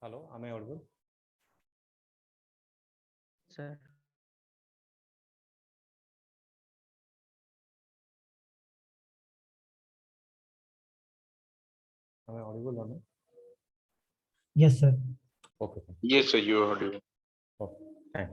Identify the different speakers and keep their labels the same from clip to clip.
Speaker 1: Hello, am I audible?
Speaker 2: Sir.
Speaker 1: Am I audible or not?
Speaker 3: Yes, sir.
Speaker 1: Okay.
Speaker 4: Yes, sir, you are audible.
Speaker 1: Okay. Thanks.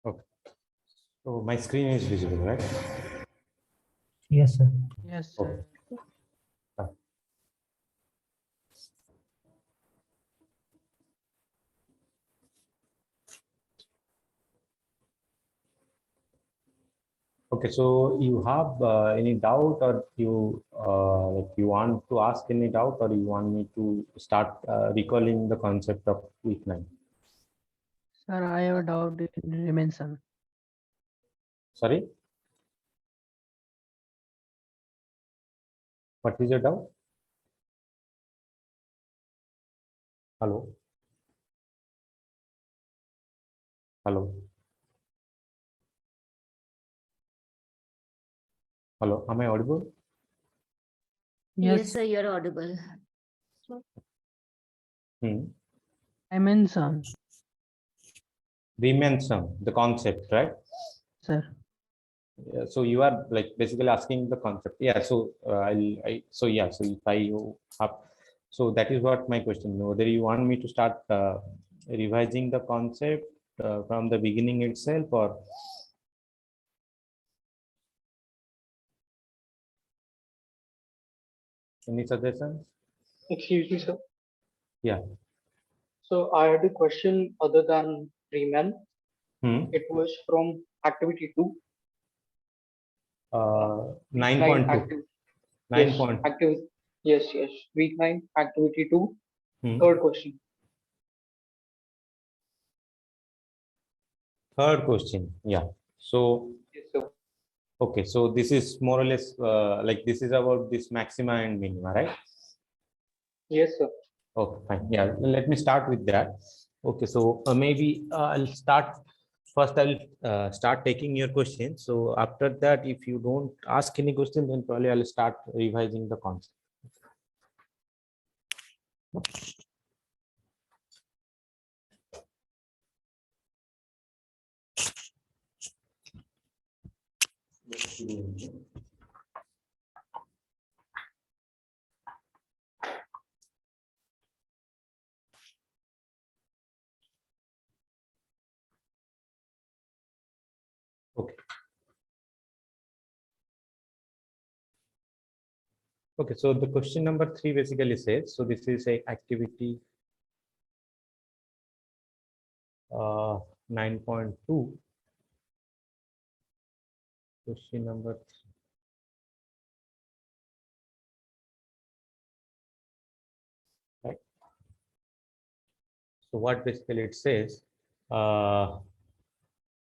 Speaker 1: Okay. So my screen is visible, right?
Speaker 3: Yes, sir.
Speaker 2: Yes,
Speaker 1: Okay.
Speaker 2: sir.
Speaker 1: Okay. So you have any doubt, or you like you want to ask any doubt, or you want me to start recalling the concept of week 9?
Speaker 2: Sir, I have a doubt in dimension.
Speaker 1: Sorry, what is your doubt? Hello. Hello. Hello. Am I audible?
Speaker 5: Yes, sir, you're audible.
Speaker 2: Dimension,
Speaker 1: Dimension, the concept, right?
Speaker 2: sir.
Speaker 1: Yeah, so you are like basically asking the concept. Yeah. So so yeah. So if I have, so that is what my question. Whether you want me to start revising the concept from the beginning itself, or any suggestions?
Speaker 6: Excuse me, sir.
Speaker 1: Yeah.
Speaker 6: So I had a question other than Riemann.
Speaker 1: Hmm.
Speaker 6: It was from activity 2.
Speaker 1: 9.2.
Speaker 6: Active.
Speaker 1: 9
Speaker 6: Yes,
Speaker 1: point.
Speaker 6: Yes, yes. Week 9, activity 2.
Speaker 1: Hmm.
Speaker 6: Third question.
Speaker 1: Third question. Yeah. So
Speaker 6: Yes, sir.
Speaker 1: okay. So this is more or less like this is about this maxima and minima, right?
Speaker 6: Yes, sir.
Speaker 1: Okay, fine. Yeah, let me start with that. Okay, so maybe I'll start first. I'll start taking your questions. So after that, if you don't ask any question, then probably I'll start revising the concept. Okay. Okay, so the question number 3 basically says, so this is a activity 9.2. Question number 3. Right. So what basically it says,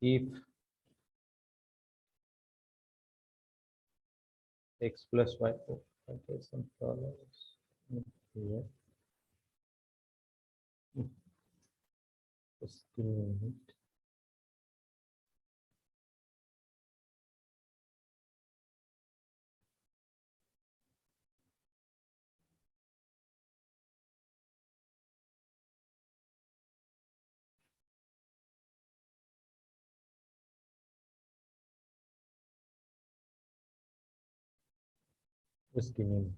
Speaker 1: if x plus y, okay, some problems here. Just give me a minute. Just give me a minute.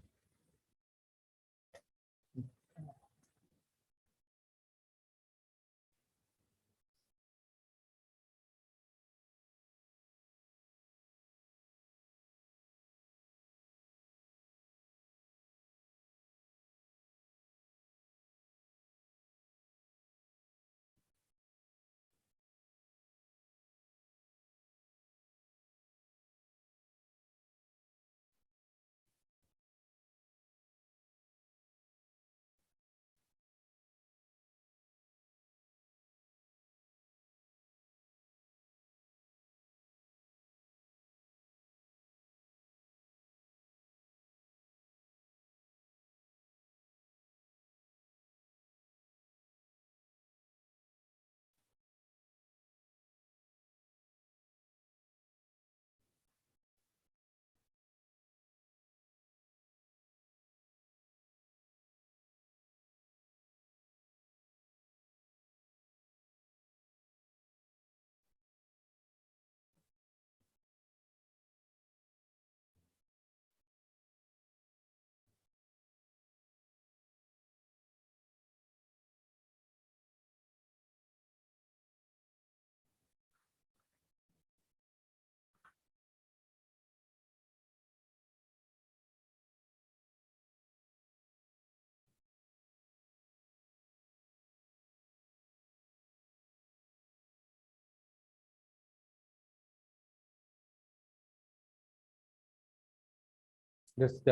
Speaker 1: Just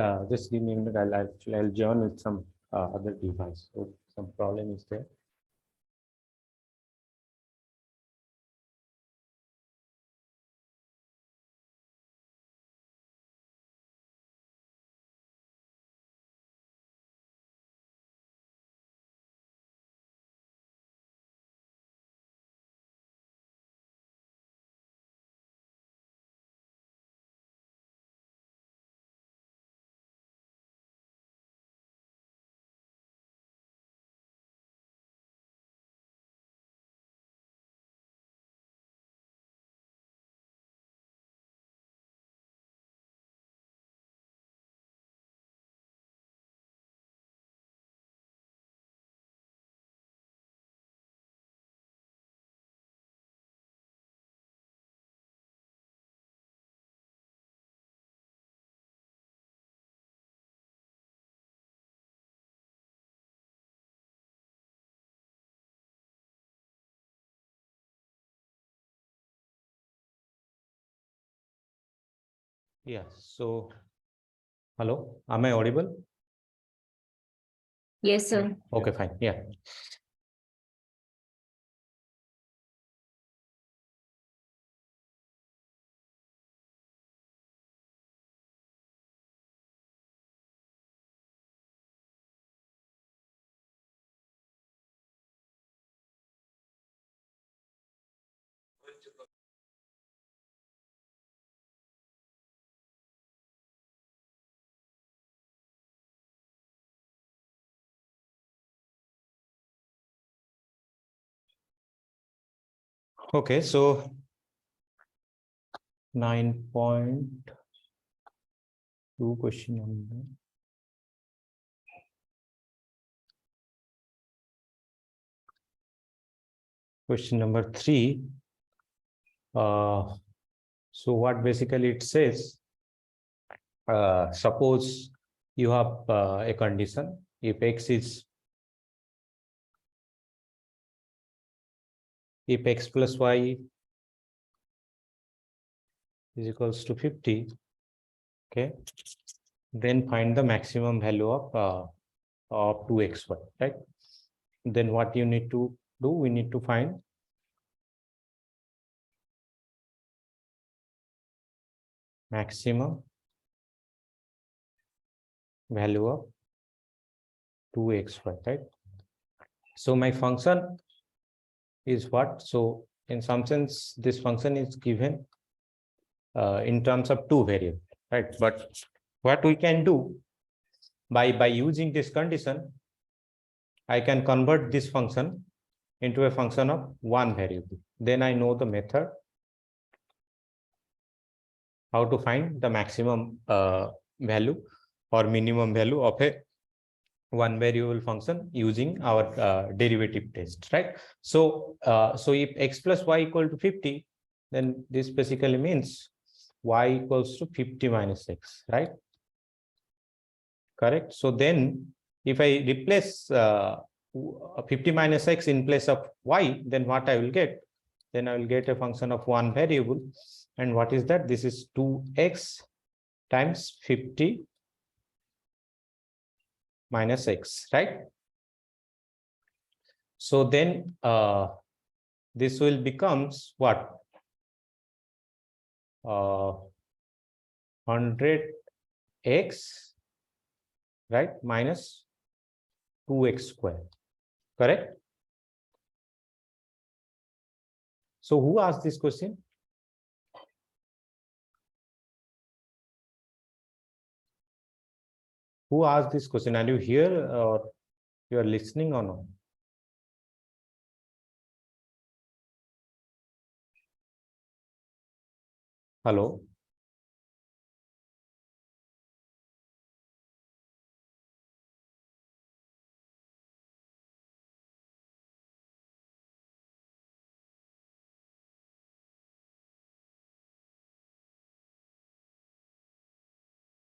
Speaker 1: give me a minute. I'll join with some other device. So some problem is there. Yeah. So, hello. Am I audible?
Speaker 5: Yes, sir.
Speaker 1: Okay, fine. Yeah. Okay. So 9.2 question number. Question number 3. So what basically it says, suppose you have a condition if x plus y is equals to 50, okay, then find the maximum value of 2xy, right? Then what you need to do, we need to find maximum value of 2xy, right? So my function is what? So in some sense, this function is given in terms of two variables, right? But what we can do by using this condition, I can convert this function into a function of one variable. Then I know the method how to find the maximum value or minimum value of a one variable function using our derivative test, right? So so if x plus y equal to 50, then this basically means y equals to 50 minus x, right? Correct. So then if I replace 50 minus x in place of y, then what I will get? Then I will get a function of one variable. And what is that? This is 2x times 50 minus x, right? So then this will becomes what? 100x, right, minus 2x square, correct? So who asked this question? Who asked this question? Are you here or you are listening or not? Hello?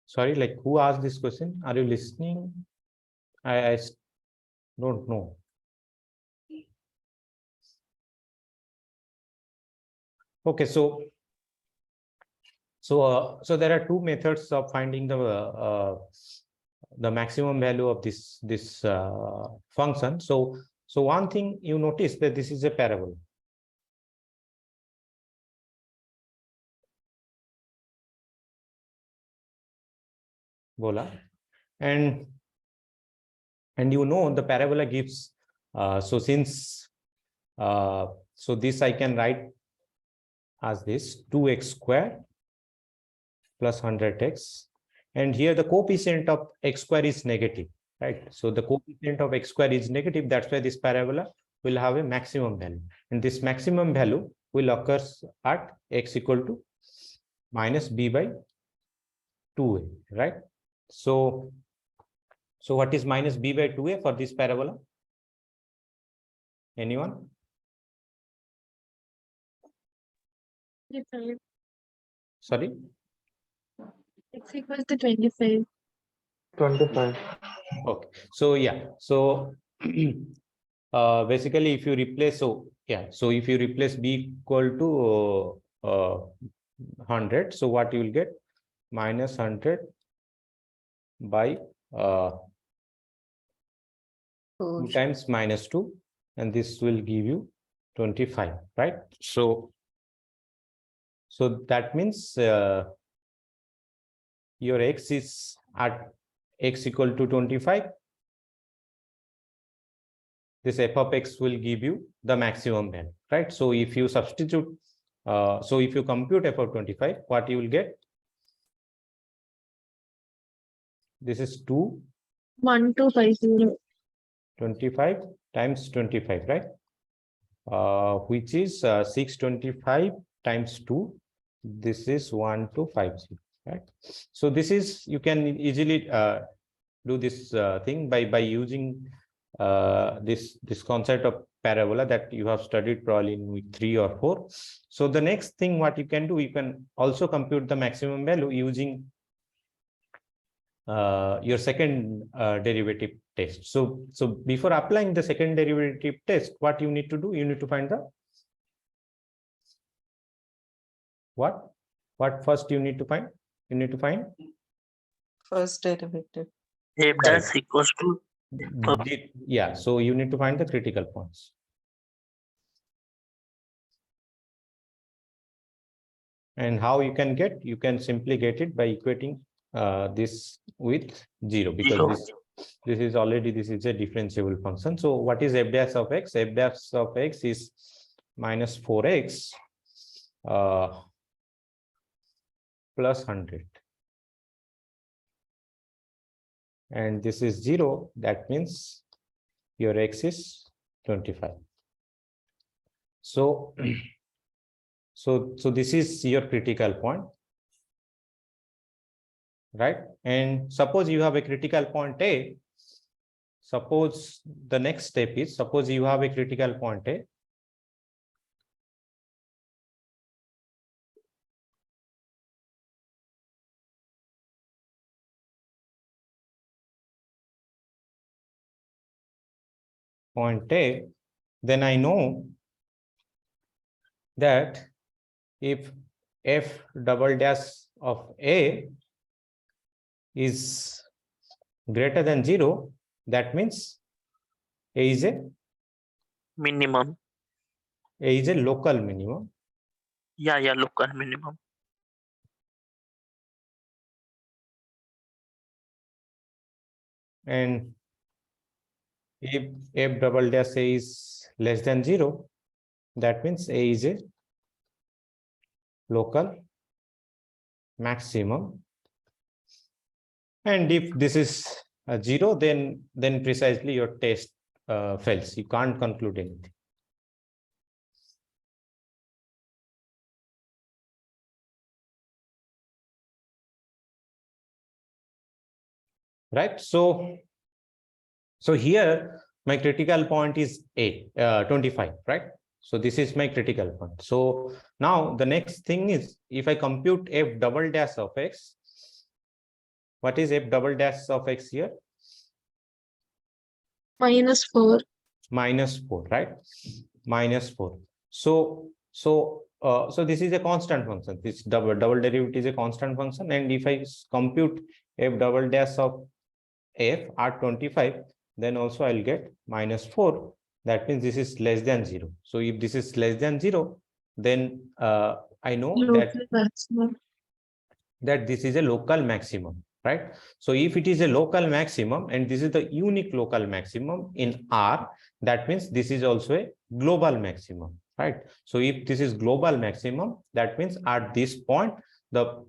Speaker 1: Sorry, like who asked this question? Are you listening? I don't know. Okay, so So there are two methods of finding the maximum value of this function. So one thing you notice that this is a parabola. And you know the parabola gives so this I can write as this 2x square plus 100x, and here the coefficient of x square is negative, right? So the coefficient of x square is negative, that's why this parabola will have a maximum value, and this maximum value will occur at x equal to minus b by 2a, right? So what is minus b by 2a for this parabola? Anyone?
Speaker 4: 25.
Speaker 1: Sorry?
Speaker 4: X equals to 25.
Speaker 6: 25.
Speaker 1: Okay. So yeah. So basically, if you replace, so if you replace b equal to 100, so what you will get? Minus 100 by 2 times minus 2, and this will give you 25, right? So that means your x is at x equal to 25. This f of x will give you the maximum value, right? So if you substitute, so if you compute f of 25, what you will get? This is
Speaker 4: 1250.
Speaker 1: 25 times 25, right? Which is 625 times 2. This is 1250, right? So this is, you can easily do this thing by using this concept of parabola that you have studied probably in week 3 or 4. So the next thing what you can do, you can also compute the maximum value using your second derivative test. So before applying the second derivative test, what you need to do? You need to find the what first you need to find? You need to find
Speaker 7: First derivative.
Speaker 8: If that's equals to
Speaker 1: yeah. So you need to find the critical points. And how you can get? You can simply get it by equating this with 0, because this is already, this is a differentiable function. So what is f dash of x? F dash of x is minus 4x plus 100. And this is 0. That means your x is 25. So this is your critical point, right? And suppose you have a critical point A. Suppose the next step is, suppose you have a critical point A. Point A, then I know that if f double dash of A is greater than 0, that means A is a
Speaker 8: minimum.
Speaker 1: A is a local minimum.
Speaker 8: Yeah, local minimum.
Speaker 1: And if f double dash A is less than 0, that means A is a local maximum. And if this is 0, then precisely your test fails. You can't conclude anything. Right? So here my critical point is 25, right? So this is my critical point. So now the next thing is, if I compute f double dash of x, what is f double dash of x here?
Speaker 4: -4.
Speaker 1: -4, right? -4. So so this is a constant function. This double derivative is a constant function, and if I compute f double dash of f at 25, then also I'll get -4. That means this is less than 0. So if this is less than 0, then I know that
Speaker 4: Local maximum.
Speaker 1: this is a local maximum, right? So if it is a local maximum and this is the unique local maximum in R, that means this is also a global maximum, right? So if this is global maximum, that means at this point the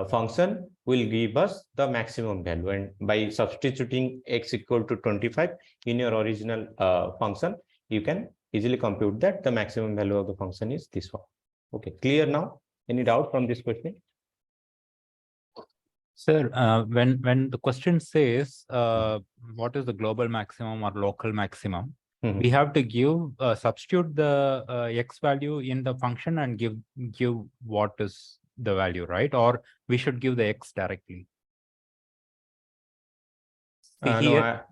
Speaker 1: function will give us the maximum value, and by substituting x equal to 25 in your original function, you can easily compute that the maximum value of the function is this one. Okay, clear now? Any doubt from this question?
Speaker 9: Sir, when the question says what is the global maximum or local maximum, we have to give substitute the x value in the function and give what is the value, right? Or we should give the x directly. See here,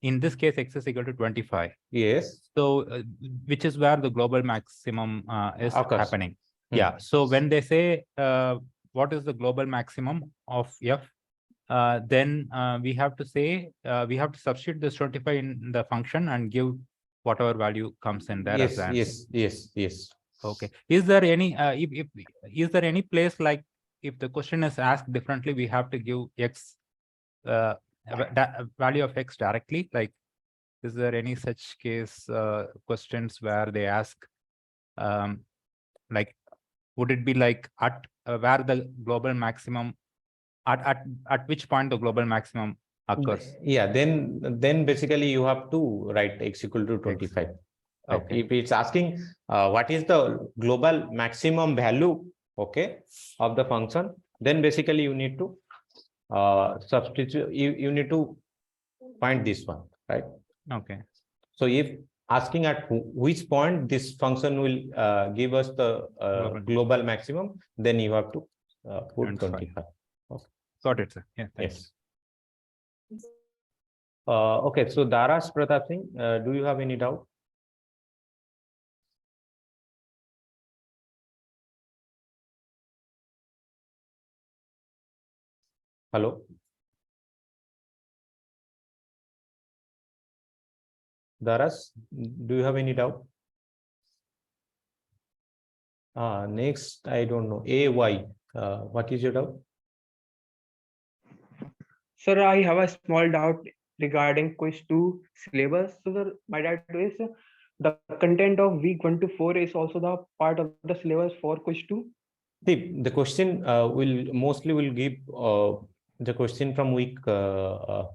Speaker 9: in this case, x is equal to 25.
Speaker 1: Yes.
Speaker 9: So which is where the global maximum is happening. Yeah. So when they say what is the global maximum of f, then we have to say we have to substitute this 25 in the function and give whatever value comes in there.
Speaker 1: Yes.
Speaker 9: Okay. Is there any is there any place, like if the question is asked differently, we have to give x value of x directly? Like, is there any such case questions where they ask like, would it be like at where the global maximum at which point the global maximum occurs?
Speaker 1: Yeah, then basically you have to write x equal to 25.
Speaker 9: Okay.
Speaker 1: If it's asking what is the global maximum value, okay, of the function, then basically you need to substitute, you need to find this one, right?
Speaker 9: Okay.
Speaker 1: So if asking at which point this function will give us the global maximum, then you have to put 25. Okay.
Speaker 9: Got it, sir. Yeah, thanks.
Speaker 1: Yes. Okay, so Daras Pratap Singh, do you have any doubt? Hello? Daras, do you have any doubt? Next, I don't know. AY, what is your doubt?
Speaker 10: Sir, I have a small doubt regarding quiz 2 syllabus. So, sir, my doubt is the content of week 1 to 4 is also the part of the syllabus for quiz 2.
Speaker 1: The question will mostly give the question from week 5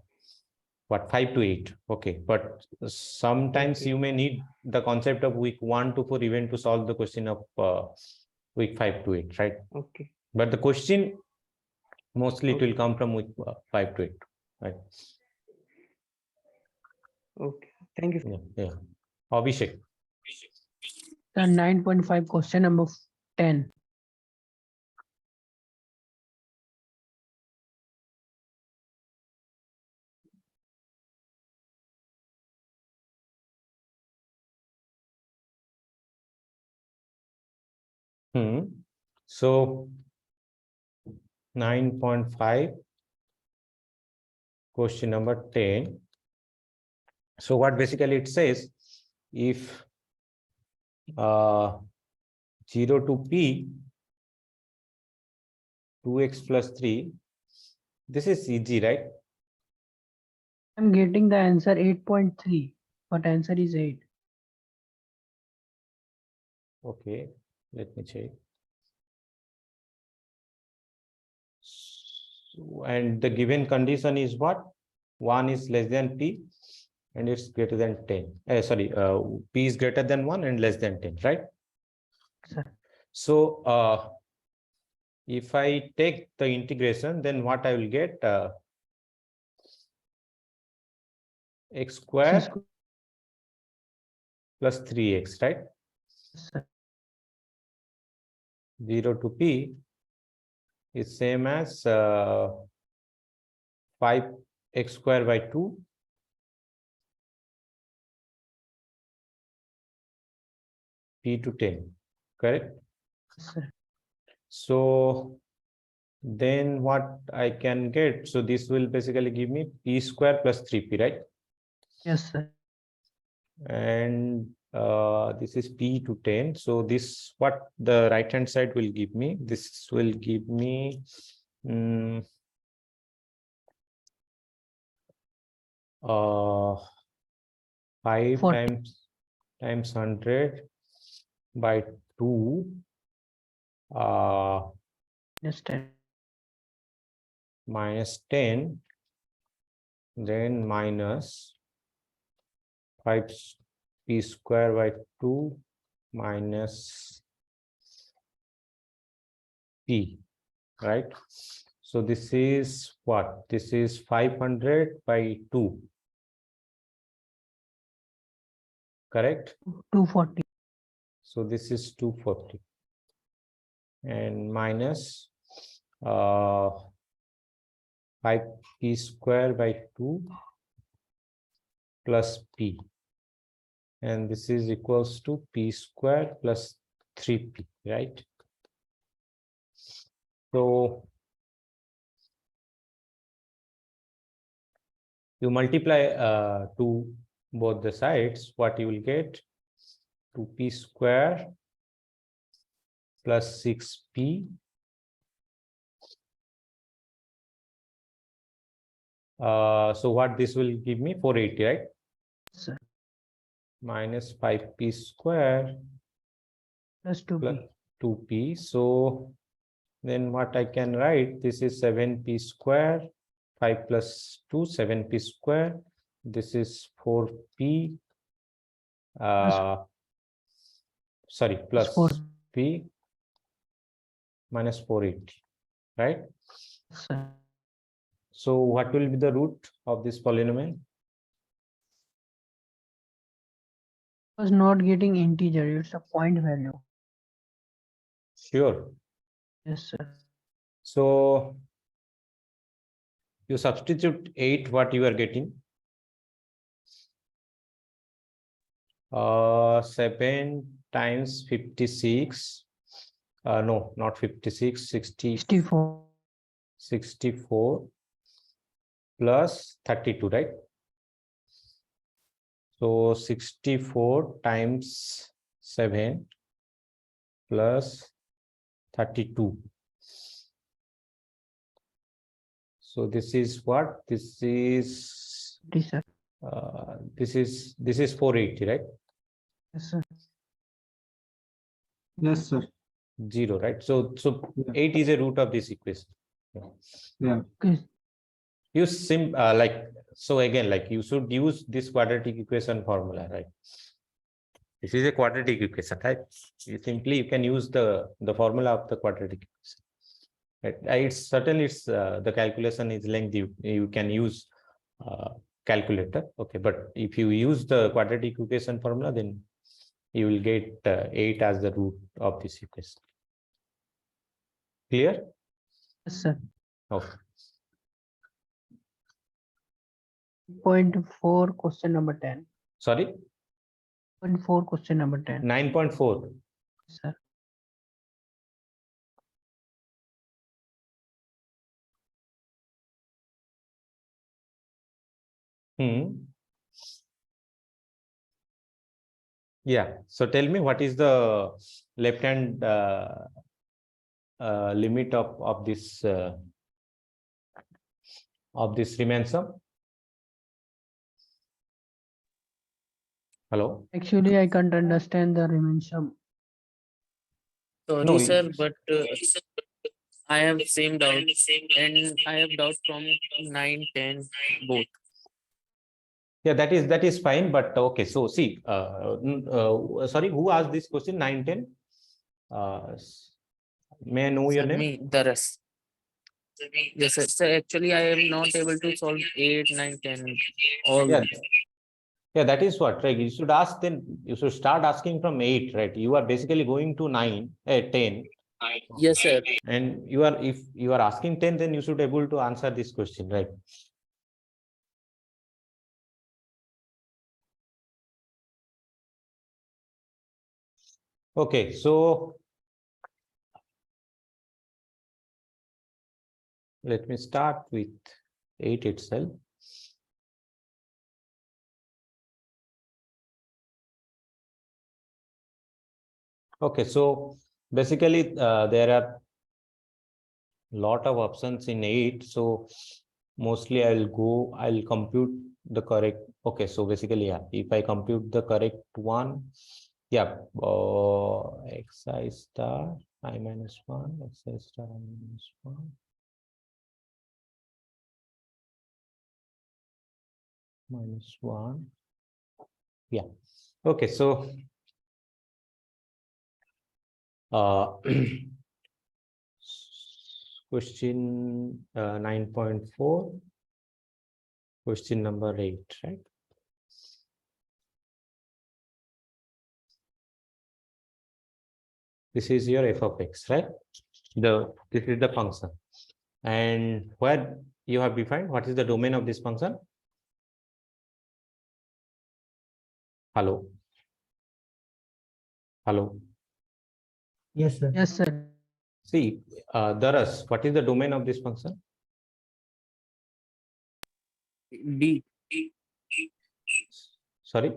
Speaker 1: to 8. Okay, but sometimes you may need the concept of week 1 to 4 even to solve the question of week 5 to 8, right?
Speaker 10: Okay.
Speaker 1: But the question mostly it will come from week 5 to 8, right?
Speaker 10: Okay, thank you.
Speaker 1: Yeah. Abhishek.
Speaker 2: The 9.5 question number 10.
Speaker 1: So 9.5 question number 10. So what basically it says, if 0 to p 2x plus 3, this is easy, right?
Speaker 2: I'm getting the answer 8.3, but answer is 8.
Speaker 1: Okay, let me check. So, and the given condition is what? 1 is less than p and it's greater than 10. P is greater than 1 and less than 10, right?
Speaker 2: Sir.
Speaker 1: So if I take the integration, then what I will get? X square plus 3x, right?
Speaker 2: Sir.
Speaker 1: 0 to p is same as 5x square by 2 p to 10. correct?
Speaker 2: Sir.
Speaker 1: So then what I can get, so this will basically give me p square plus 3p, right?
Speaker 2: Yes, sir.
Speaker 1: And this is p to 10. So this, what the right hand side will give me, this will give me 5
Speaker 2: 40.
Speaker 1: times 100 by 2
Speaker 2: Yes, 10.
Speaker 1: minus 10, then minus 5p square by 2 minus p, right? So this is what? This is 500 by 2, correct?
Speaker 2: 240.
Speaker 1: So this is 240 and minus 5p square by 2 plus p, and this is equals to p square plus 3p, right? So you multiply to both the sides, what you will get? 2p square plus 6p so what this will give me? 480, right?
Speaker 2: Sir.
Speaker 1: Minus 5p square
Speaker 2: Plus 2p.
Speaker 1: plus 2p. So then what I can write, this is 7p square, 5 plus 2, 7p square. This is 4p, sorry, plus
Speaker 2: 4.
Speaker 1: p minus 480, right?
Speaker 2: Sir.
Speaker 1: So what will be the root of this polynomial?
Speaker 2: Was not getting integer, it's a point value.
Speaker 1: Sure.
Speaker 2: Yes, sir.
Speaker 1: So you substitute 8, what you are getting? 7 times 56. No, not 56,
Speaker 2: 64.
Speaker 1: 64 plus 32, right? So 64 times 7 plus 32. So this is what? This is
Speaker 2: Yes, sir.
Speaker 1: this is 480, right?
Speaker 2: Yes, sir.
Speaker 3: Yes, sir.
Speaker 1: 0, right? So
Speaker 3: Yeah.
Speaker 1: 8 is a root of this equation.
Speaker 3: Yeah.
Speaker 2: Okay.
Speaker 1: Use like, so again, like you should use this quadratic equation formula, right? This is a quadratic equation, right? You can use the formula of the quadratic equation. Right? It's certainly the calculation is lengthy. You can use calculator, okay, but if you use the quadratic equation formula, then you will get 8 as the root of this equation. Clear?
Speaker 2: Yes, sir.
Speaker 1: Okay.
Speaker 2: 0.4 question number 10.
Speaker 1: Sorry?
Speaker 2: 0.4 question number 10.
Speaker 1: 9.4.
Speaker 2: Sir.
Speaker 1: Yeah. So tell me, what is the left hand limit of this Riemann sum? Hello.
Speaker 2: Actually, I can't understand the Riemann sum.
Speaker 8: Sorry,
Speaker 1: No,
Speaker 8: sir, but I have same doubt, and I have doubt from 9, 10 both.
Speaker 1: yeah, that is fine. But okay, so see, sorry, who asked this question? 9, 10. May I know your
Speaker 8: Sir,
Speaker 1: name?
Speaker 8: me, the rest. Yes, sir. Sir, actually, I am not able to solve 8, 9, 10. All.
Speaker 1: Yeah. Yeah, that is what, right? You should ask, then you should start asking from 8, right? You are basically going to 9, 10.
Speaker 8: Yes, sir.
Speaker 1: And if you are asking 10, then you should be able to answer this question, right? Okay, so let me start with 8 itself. Okay, so basically there are lot of options in 8. So mostly I'll compute the correct. Okay, so basically, yeah, if I compute the correct one, yeah, xi star I minus 1, xi star I minus 1. Minus 1. Yeah. Okay, so question 9.4, question number 8, right? This is your f of x, right? This is the function, and where you have defined what is the domain of this function. Hello. Hello.
Speaker 3: Yes, sir.
Speaker 2: Yes, sir.
Speaker 1: See, Daras, what is the domain of this function?
Speaker 8: D.
Speaker 1: Sorry.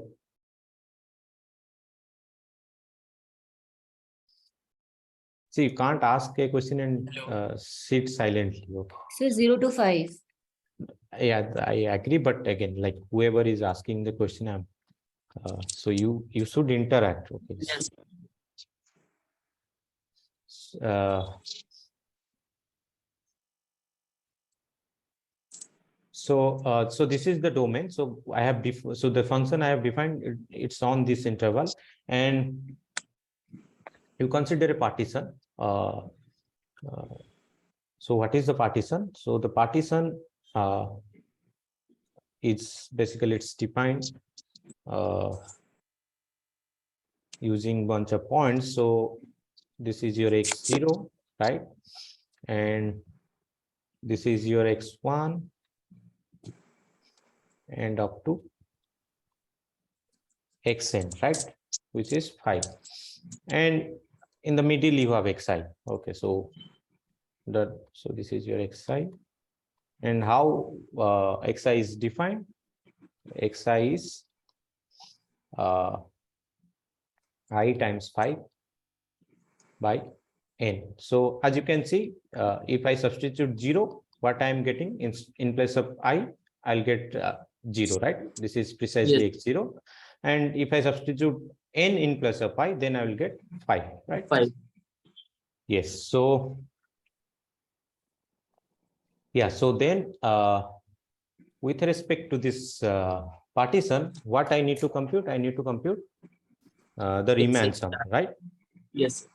Speaker 1: See, you can't ask a question and sit silently. Okay.
Speaker 5: So 0 to 5.
Speaker 1: Yeah, I agree, but again, like whoever is asking the question, so you should interact. Okay.
Speaker 8: Yes.
Speaker 1: So this is the domain. So I have so the function I have defined, it's on this interval, and you consider a partition. So what is the partition? So the partition is basically it's defined using bunch of points. So this is your x0, right? And this is your x1 and up to xn, right? Which is 5. And in the middle you have xi. Okay, so this is your xi. And how xi is defined? Xi is I times 5 by n. So as you can see, if I substitute 0, what I am getting in place of I, I'll get 0, right? This is precisely x0. And if I substitute n in place of I, then I will get 5, right?
Speaker 8: 5.
Speaker 1: Yes. So yeah, so then with respect to this partition, what I need to compute? I need to compute the Riemann sum, right?
Speaker 8: Yes.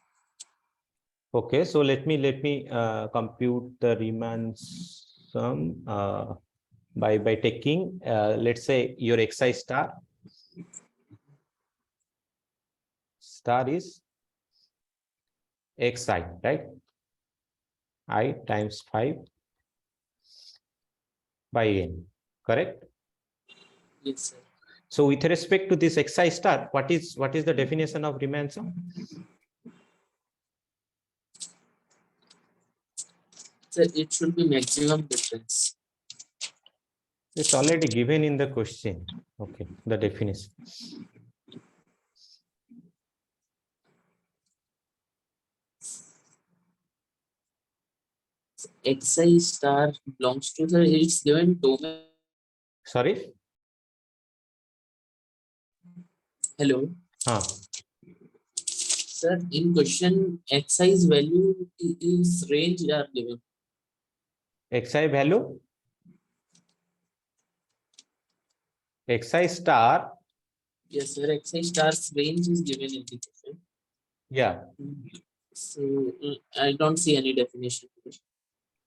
Speaker 1: Okay, so let me compute the Riemann sum by taking let's say your xi star is xi, right? I times 5 by n, correct?
Speaker 8: Yes, sir.
Speaker 1: So with respect to this xi star, what is the definition of Riemann sum?
Speaker 8: So it should be maximum difference.
Speaker 1: It's already given in the question. Okay, the definition.
Speaker 8: Xi star belongs to the its given domain.
Speaker 1: Sorry.
Speaker 8: Hello.
Speaker 1: Huh.
Speaker 8: Sir, in question, Xi's value is range are given.
Speaker 1: Xi value? Xi star.
Speaker 8: Yes, sir. Xi star's range is given in the question.
Speaker 1: Yeah.
Speaker 8: So I don't see any definition.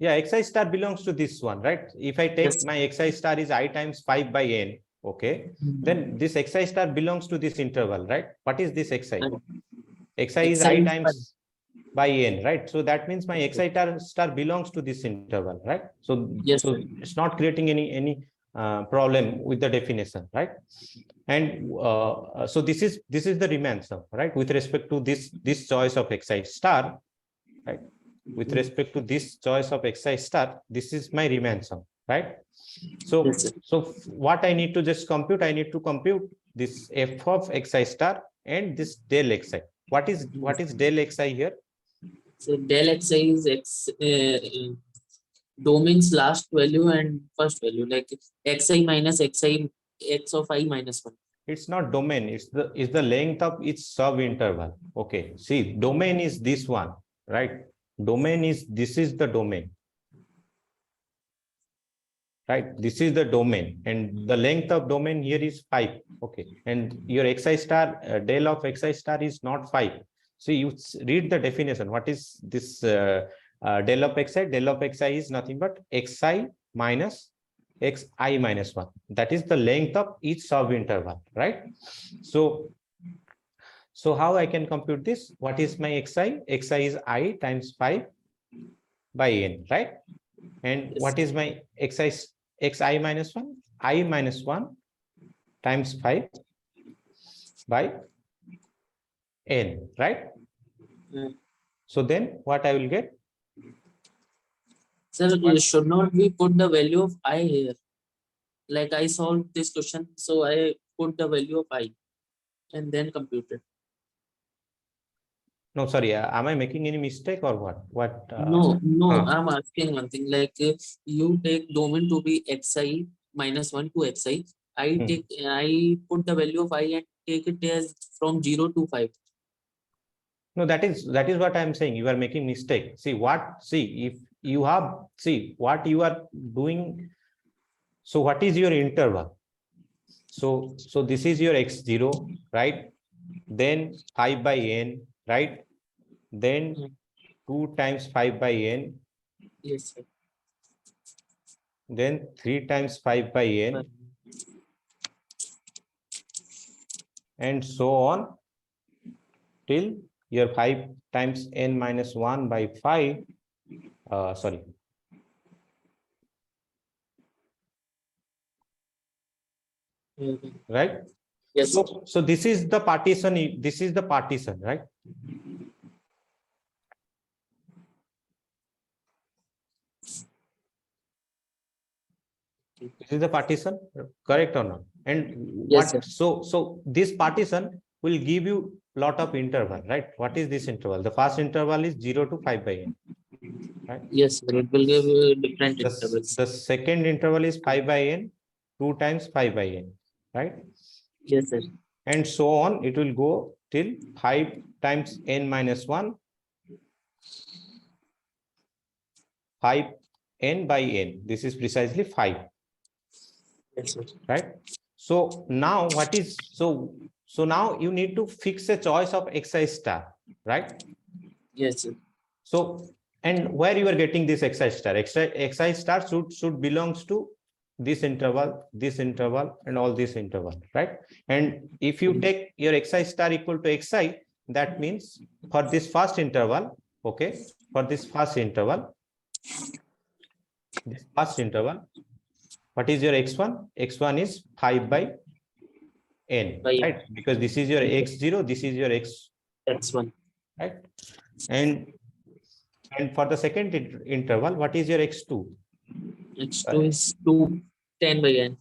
Speaker 1: Yeah, xi star belongs to this one, right? If I take my xi star is I times 5 by n, okay, then this xi star belongs to this interval, right? What is this xi? Xi is I times by n, right? So that means my xi star belongs to this interval, right? So,
Speaker 8: yes,
Speaker 1: so it's not creating any problem with the definition, right? And so this is the Riemann sum, right? With respect to this choice of xi star, right? With respect to this choice of xi star, this is my Riemann sum, right? So
Speaker 8: Yes, sir.
Speaker 1: so what I need to just compute, I need to compute this f of xi star and this del xi. What is del xi here?
Speaker 8: So del xi is domain's last value and first value, like xi minus xi x of I minus 1.
Speaker 1: It's not domain, it's the length of each sub interval. Okay, see, domain is this one, right? Domain is, this is the domain, right? This is the domain, and the length of domain here is 5. Okay, and your xi star, del of xi star is not 5. So you read the definition. What is this del of xi? Del of xi is nothing but xi minus xi minus 1. That is the length of each sub interval, right? So how I can compute this? What is my xi? Xi is I times 5 by n, right? And
Speaker 8: Yes.
Speaker 1: what is my xi minus 1? I minus 1 times 5 by n, right?
Speaker 8: Mm.
Speaker 1: So then what I will get?
Speaker 8: Sir, should not we put the value of I here? Like I solved this question, so I put the value of I and then compute it.
Speaker 1: No, sorry, am I making any mistake or what?
Speaker 8: No, I'm asking one thing, like you take domain to be xi minus 1 to xi. I put the value of I and take it as from 0 to 5.
Speaker 1: No, that is what I'm saying. You are making mistake. See, if you have, see what you are doing. So what is your interval? So this is your x0, right? Then 5 by n, right? Then 2 times 5 by n,
Speaker 8: Yes, sir.
Speaker 1: then 3 times 5 by n, and so on till your 5 times n minus 1 by 5. Sorry.
Speaker 8: Mhm.
Speaker 1: Right?
Speaker 8: Yes.
Speaker 1: So this is the partition. This is the partition, right? This is the partition, correct or not? And
Speaker 8: Yes,
Speaker 1: what? So this partition will give you lot of interval, right? What is this interval? The first interval is 0 to 5 by n, right?
Speaker 8: Yes, sir. It will give you different intervals.
Speaker 1: The second interval is 5 by n, 2 times 5 by n, right?
Speaker 8: Yes, sir.
Speaker 1: And so on, it will go till 5 times n minus 1, 5 n by n. This is precisely 5.
Speaker 8: Yes, sir.
Speaker 1: Right? So now what is, so now you need to fix a choice of xi star, right?
Speaker 8: Yes, sir.
Speaker 1: So, and where you are getting this xi star? Xi star should belongs to this interval, and all this interval, right? And if you take your xi star equal to xi, that means for this first interval, okay, for this first interval, what is your x1? X1 is 5 by n, right? Because this is your x0, this is your
Speaker 8: x1,
Speaker 1: right? And for the second interval, what is your x2?
Speaker 8: x2 is 10 by n.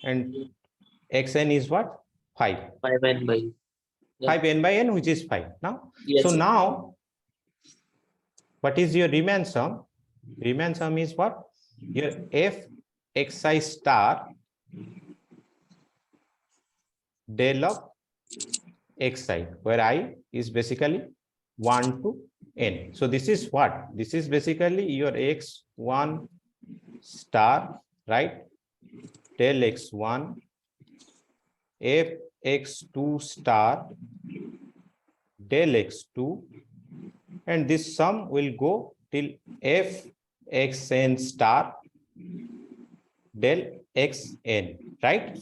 Speaker 1: And xn is what? 5.
Speaker 8: 5n by
Speaker 1: 5n by n, which is 5. Now,
Speaker 8: yes,
Speaker 1: so
Speaker 8: sir.
Speaker 1: now, what is your Riemann sum? Riemann sum is what? Your f xi star del of xi, where I is basically 1 to n. So this is what? This is basically your x1 star, right? Del x1, f x2 star del x2, and this sum will go till f xn star del xn, right?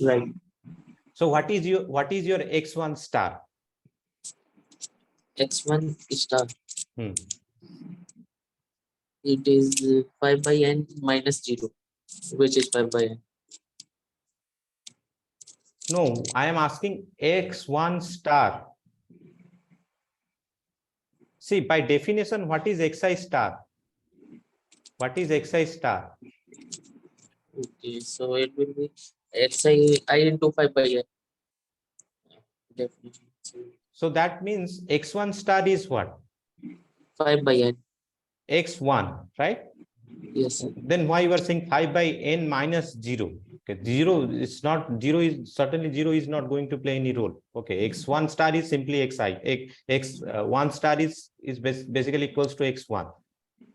Speaker 8: Right.
Speaker 1: So what is your x1 star?
Speaker 8: X1 star. It is 5 by n minus 0, which is 5 by n.
Speaker 1: No, I am asking x1 star. See, by definition, what is xi star? What is xi star?
Speaker 8: Okay, so it will be xi I into 5 by n. Definitely.
Speaker 1: So that means x1 star is what?
Speaker 8: 5 by n.
Speaker 1: X1, right?
Speaker 8: Yes, sir.
Speaker 1: Then why you are saying 5 by n minus 0? Okay, 0 is not, 0 is certainly 0 is not going to play any role. Okay, x1 star is simply xi. X1 star is basically equals to x1.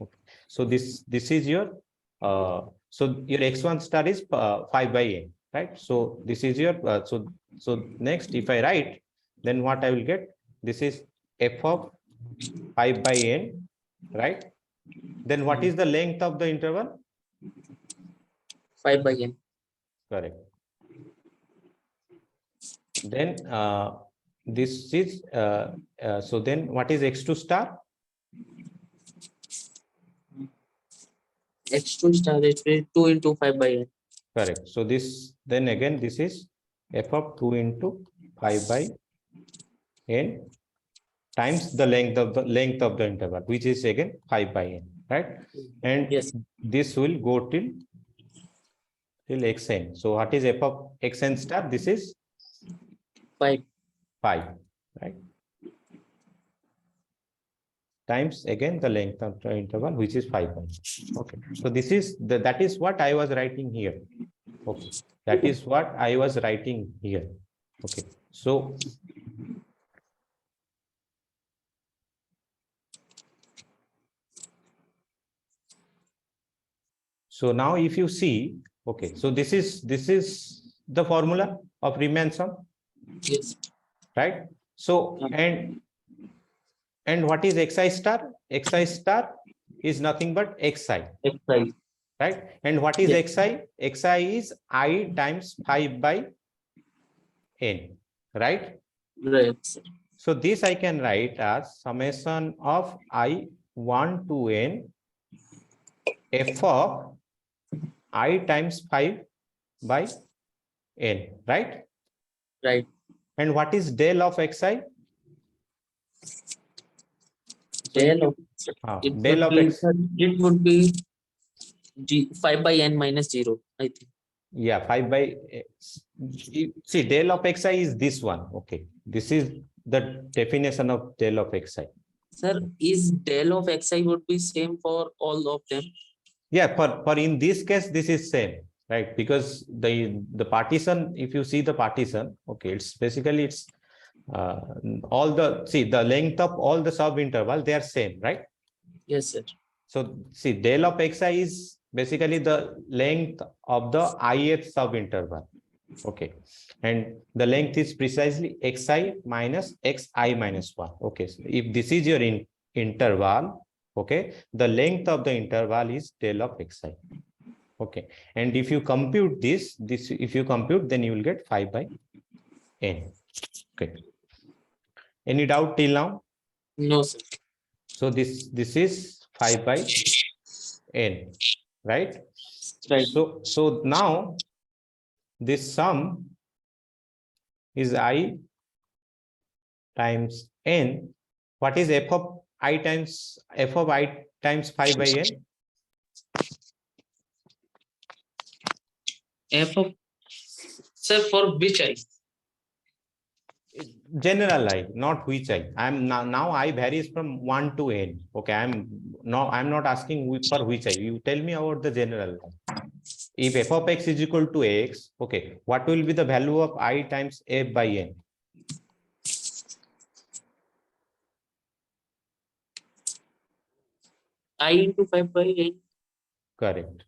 Speaker 1: Okay. So this is your so your x1 star is 5 by n, right? So this is your so next, if I write, then what I will get, this is f of 5 by n, right? Then what is the length of the interval?
Speaker 8: 5 by n.
Speaker 1: Correct. Then this is so then what is x2 star?
Speaker 8: X2 star is 2 into 5 by n.
Speaker 1: Correct. So this, then again, this is f of 2 into 5 by n times the length of the interval, which is again 5 by n, right? And
Speaker 8: Yes.
Speaker 1: this will go till xn. So what is f of xn star? This is
Speaker 8: 5.
Speaker 1: 5, right? Times again the length of the interval, which is 5 by n. Okay. So this is that is what I was writing here. Okay. That is what I was writing here. Okay. So now if you see, okay, so this is the formula of Riemann sum.
Speaker 8: Yes.
Speaker 1: Right? So and what is xi star? Xi star is nothing but xi.
Speaker 8: Xi.
Speaker 1: Right? And what is
Speaker 8: Yes.
Speaker 1: xi? Xi is I times 5 by n. Right?
Speaker 8: Right, sir.
Speaker 1: So this I can write as summation of I1 to n f of I times 5 by n. Right?
Speaker 8: Right.
Speaker 1: And what is del of xi?
Speaker 8: Del of
Speaker 1: Del of x.
Speaker 8: it would be 5 by n minus 0, I think.
Speaker 1: Yeah, 5 by see, del of xi is this one. Okay, this is the definition of del of xi.
Speaker 8: Sir, is del of xi would be same for all of them?
Speaker 1: Yeah, for in this case, this is same, right? Because the partition, if you see the partition, okay, it's basically it's all the, see, the length of all the sub interval, they are same, right?
Speaker 8: Yes, sir.
Speaker 1: So see, del of xi is basically the length of the ith sub interval. Okay, and the length is precisely xi minus xi minus 1. Okay, so if this is your interval, okay, the length of the interval is del of xi. Okay, and if you compute this if you compute, then you will get 5 by n. Okay, any doubt till now?
Speaker 8: No, sir.
Speaker 1: So this is 5 by n, right?
Speaker 8: Right.
Speaker 1: So now this sum is I times n. What is f of I times 5 by n?
Speaker 8: F of, sir, for which I?
Speaker 1: General I, not which I. I'm now I varies from 1 to n. Okay, I'm not asking for which I. You tell me about the general I. If f of x is equal to x, okay, what will be the value of I times f by n?
Speaker 8: I into 5 by n.
Speaker 1: Correct.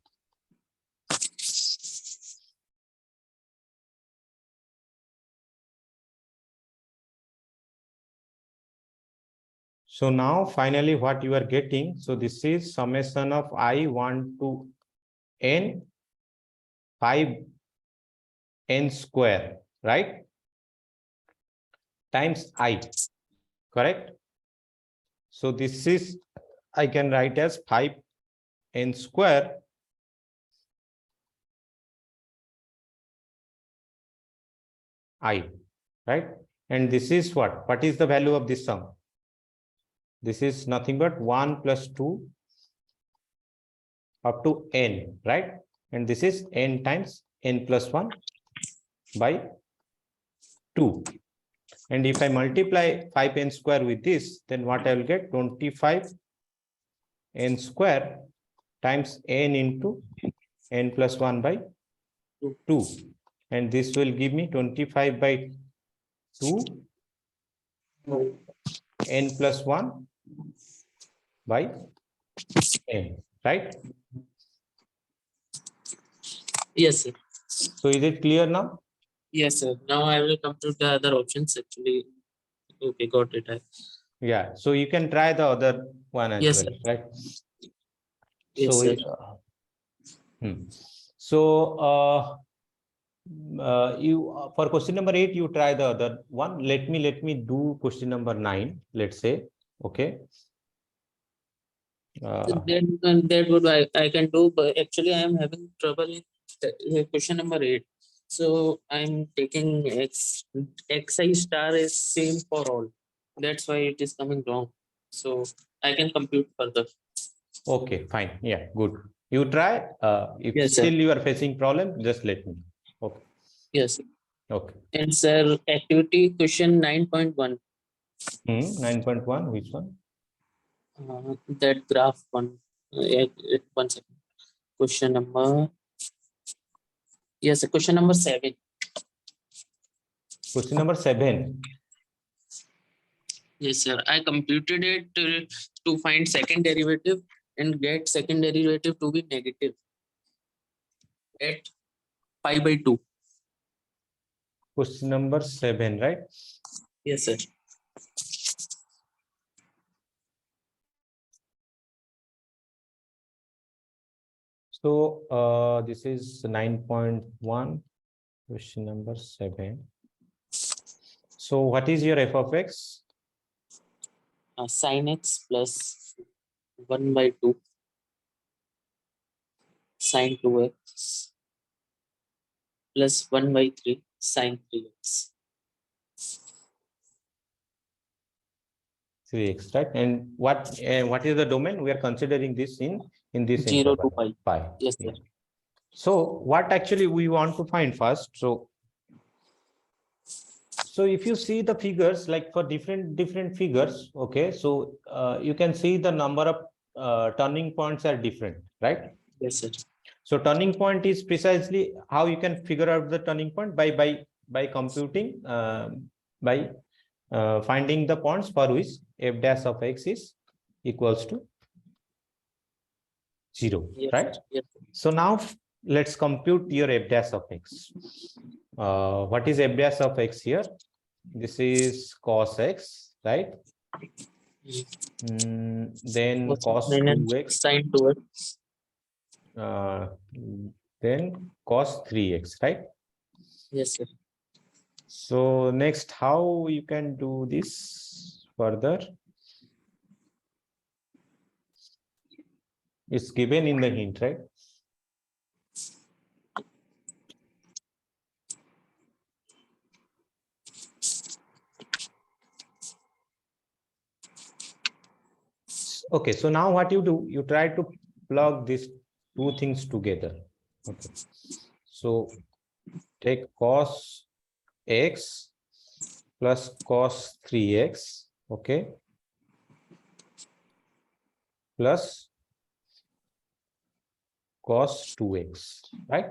Speaker 1: So now finally what you are getting, so this is summation of I1 to n 5 n square, right? Times I, correct? So this is, I can write as 5 n square I, right? And this is what? What is the value of this sum? This is nothing but 1 plus 2 up to n, right? And this is n times n plus 1 by 2. And if I multiply 5n square with this, then what I will get? 25 n square times n into n plus 1 by 2. And this will give me 25 by 2 n plus 1 by n, right?
Speaker 8: Yes, sir.
Speaker 1: So is it clear now?
Speaker 8: Yes, sir. Now I will come to the other options actually. Okay, got it.
Speaker 1: Yeah. So you can try the other one as
Speaker 8: Yes,
Speaker 1: well,
Speaker 8: sir.
Speaker 1: right?
Speaker 8: Yes,
Speaker 1: So,
Speaker 8: sir.
Speaker 1: You for question number 8, you try the other one. Let me do question number 9. Let's say, okay.
Speaker 8: That would I can do, but actually I am having trouble in question number 8. So I'm taking xi star is same for all. That's why it is coming wrong. So I can compute further.
Speaker 1: Okay, fine. Yeah, good. You try. If
Speaker 8: Yes, sir.
Speaker 1: still you are facing problem, just let me know. Okay.
Speaker 8: Yes.
Speaker 1: Okay.
Speaker 8: And sir, activity question 9.1.
Speaker 1: 9.1. Which one?
Speaker 8: That graph one. 1 second. Question number. Yes, question number 7.
Speaker 1: Question number 7.
Speaker 8: Yes, sir. I computed it to find second derivative and get second derivative to be negative at pi by 2.
Speaker 1: Question number 7, right?
Speaker 8: Yes, sir.
Speaker 1: So this is 9.1, question number 7. So what is your f of x?
Speaker 8: Sin x plus 1 by 2 sin 2x plus 1 by 3 sin 3x.
Speaker 1: 3x, right? And what is the domain? We are considering this in this
Speaker 8: 0 to
Speaker 1: interval, pi.
Speaker 8: Yes, sir.
Speaker 1: Yeah. So what actually we want to find first? So if you see the figures, like for different figures, okay, so you can see the number of turning points are different, right?
Speaker 8: Yes, sir.
Speaker 1: So turning point is precisely how you can figure out the turning point by computing by finding the points for which f dash of x is equals to 0,
Speaker 8: Yes,
Speaker 1: right?
Speaker 8: sir. Yes, sir.
Speaker 1: So now let's compute your f dash of x. What is f dash of x here? This is cos x, right? Then cos
Speaker 8: Minus
Speaker 1: 2x,
Speaker 8: sin 2x.
Speaker 1: then cos 3x, right?
Speaker 8: Yes, sir.
Speaker 1: So next, how you can do this further? It's given in the hint, right? Okay, so now what you do, you try to plug these two things together. Okay, so take cos x plus cos 3x, okay, plus cos 2x, right?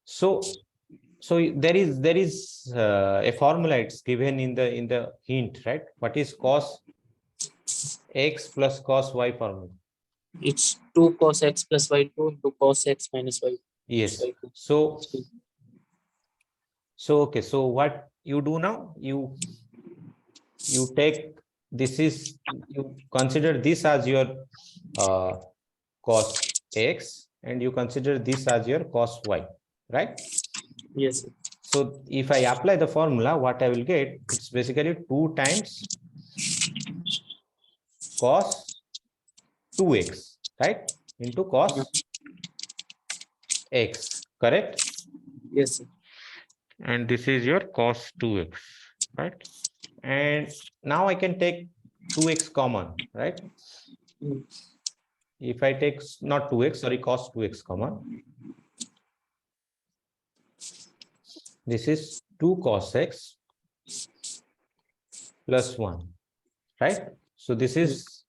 Speaker 1: So there is a formula, it's given in the hint, right? What is cos x plus cos y formula?
Speaker 8: It's 2 cos x plus y2 into cos x minus y.
Speaker 1: Yes.
Speaker 8: y2.
Speaker 1: So okay, so what you do now, you take this is, you consider this as your cos x and you consider this as your cos y, right?
Speaker 8: Yes, sir.
Speaker 1: So if I apply the formula, what I will get, it's basically 2 times cos 2x, right? into cos x, correct?
Speaker 8: Yes, sir.
Speaker 1: And this is your cos 2x, right? And now I can take 2x common, right?
Speaker 8: Mm.
Speaker 1: If I take not 2x, sorry, cos 2x common, this is 2 cos x plus 1, right? So this is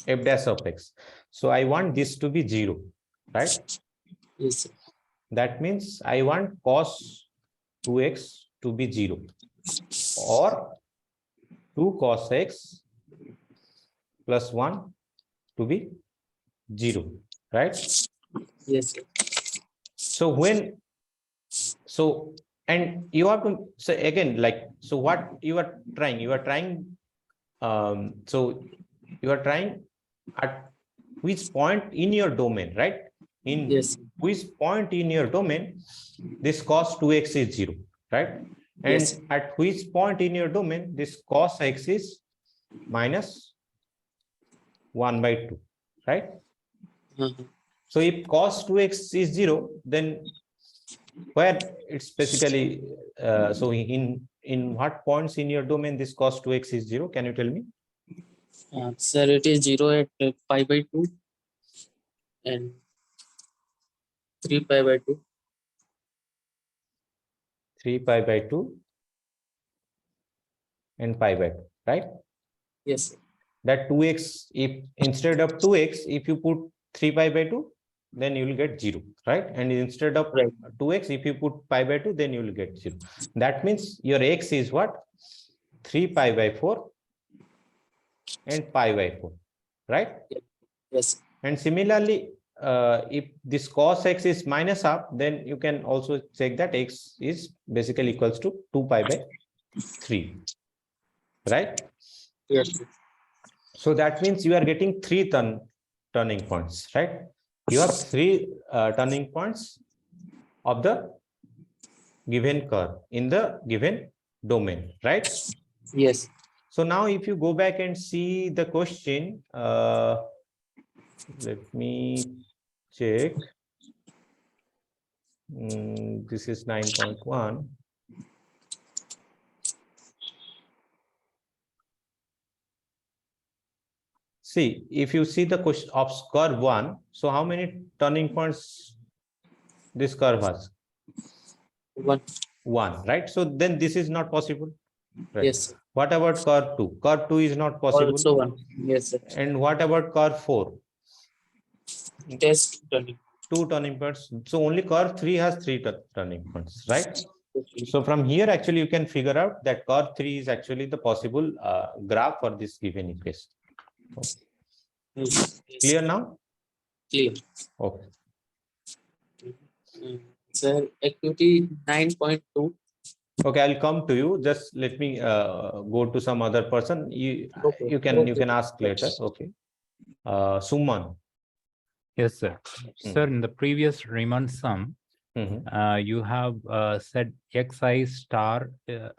Speaker 1: f dash of x. So I want this to be 0, right?
Speaker 8: Yes, sir.
Speaker 1: That means I want cos 2x to be 0 or 2 cos x plus 1 to be 0, right?
Speaker 8: Yes, sir.
Speaker 1: So when, so, and you have to, so again, like, so what you are trying, so you are trying at which point in your domain, right? In
Speaker 8: Yes.
Speaker 1: which point in your domain this cos 2x is 0, right? And
Speaker 8: Yes.
Speaker 1: at which point in your domain this cos x is minus 1 by 2, right?
Speaker 8: Uh-huh.
Speaker 1: So if cos 2x is 0, then where it's basically, so in what points in your domain this cos 2x is 0? Can you tell me?
Speaker 8: Sir, it is 0 at pi by 2 and 3 pi by 2.
Speaker 1: 3 pi by 2 and pi by 2, right?
Speaker 8: Yes, sir.
Speaker 1: That 2x, if instead of 2x, if you put 3 pi by 2, then you will get 0, right? And instead of
Speaker 8: Right.
Speaker 1: 2x, if you put pi by 2, then you will get 0. That means your x is what? 3 pi by 4 and pi by 4, right?
Speaker 8: Yes.
Speaker 1: And similarly, if this cos x is minus half, then you can also check that x is basically equals to 2 pi by 3, right?
Speaker 8: Yes, sir.
Speaker 1: So that means you are getting 3 turning points, right? You have 3 turning points of the given curve in the given domain, right?
Speaker 8: Yes.
Speaker 1: So now if you go back and see the question, let me check. This is 9.1. See, if you see the question of curve 1, so how many turning points this curve has?
Speaker 8: 1.
Speaker 1: 1, right? So then this is not possible, right?
Speaker 8: Yes, sir.
Speaker 1: What about curve 2? Curve 2 is not possible.
Speaker 8: Also 1. Yes, sir.
Speaker 1: And what about curve 4?
Speaker 8: Test turning.
Speaker 1: 2 turning points. So only curve 3 has 3 turning points, right? So from here, actually, you can figure out that curve 3 is actually the possible graph for this given equation.
Speaker 8: Yes.
Speaker 1: Clear now?
Speaker 8: Clear.
Speaker 1: Okay.
Speaker 8: Sir, activity 9.2.
Speaker 1: Okay, I'll come to you. Just let me go to some other person.
Speaker 8: Okay.
Speaker 1: You can ask later. Okay. Suman.
Speaker 9: Yes, sir. Sir, in the previous Riemann sum, you have said xi star